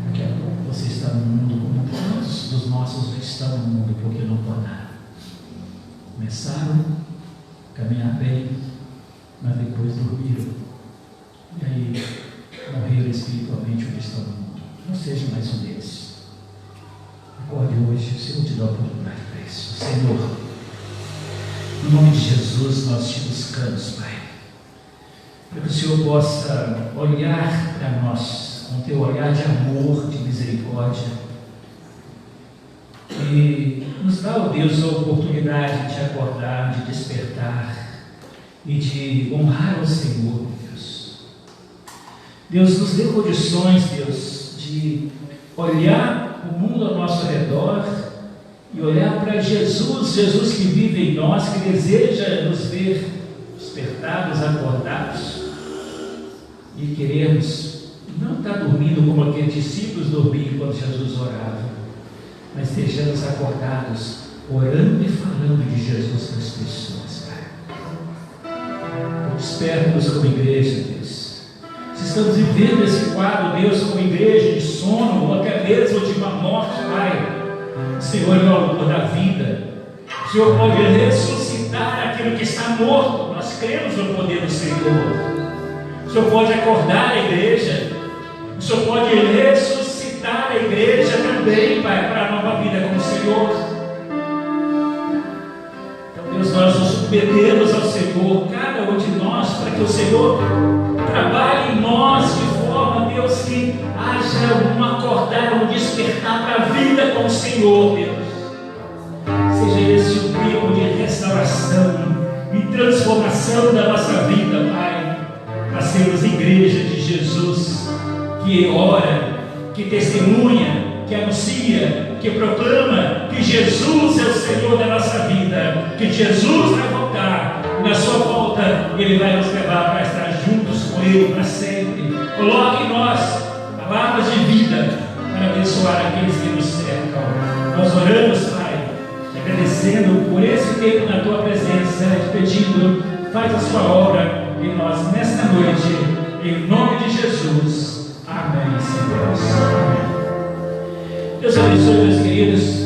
Daqui a pouco você está no mundo como tantos dos nossos estão no mundo porque não acordaram. Começaram a caminhar bem, mas depois dormiram. E aí morreram espiritualmente onde estão no mundo. Não seja mais um deles. Acorde hoje, o Senhor te dá a oportunidade para isso. Senhor, no nome de Jesus nós te buscamos, Pai, para que o Senhor possa olhar para nós com teu olhar de amor, de misericórdia, e nos dá, ó Deus, a oportunidade de te acordar, de despertar e de honrar o Senhor, Deus. Deus, nos dê condições, Deus, de olhar o mundo ao nosso redor e olhar para Jesus, Jesus que vive em nós, que deseja nos ver despertados, acordados, e queremos não estar dormindo como aqueles discípulos dormiam quando Jesus orava, mas estejamos acordados, orando e falando de Jesus para as pessoas, Pai. Desperta-nos como igreja, Deus. Se estamos vivendo esse quadro, Deus, como igreja de sono, ou até mesmo de uma morte, Pai, o Senhor é o autor da vida. O Senhor pode ressuscitar aquilo que está morto. Nós cremos no poder do Senhor. O Senhor pode acordar a igreja. O Senhor pode ressuscitar a igreja também, Pai, para a nova vida com o Senhor. Então, Deus, nós nos submetemos ao Senhor, cada um de nós, para que o Senhor trabalhe em nós de forma, Deus, que haja um acordar, um despertar para a vida com o Senhor, Deus. Seja esse o tempo de restauração e transformação da nossa vida, Pai, para sermos igreja de Jesus, que ora, que testemunha, que anuncia, que proclama que Jesus é o Senhor da nossa vida, que Jesus vai voltar, e na sua volta Ele vai nos levar para estar juntos com Ele para sempre. Coloque em nós palavras de vida para abençoar aqueles que nos cercam. Nós oramos, Pai, te agradecendo por esse tempo na Tua presença, te pedindo, faz a sua obra em nós nesta noite, em nome de Jesus. Amém, Senhor. Amém. Deus abençoe, meus queridos.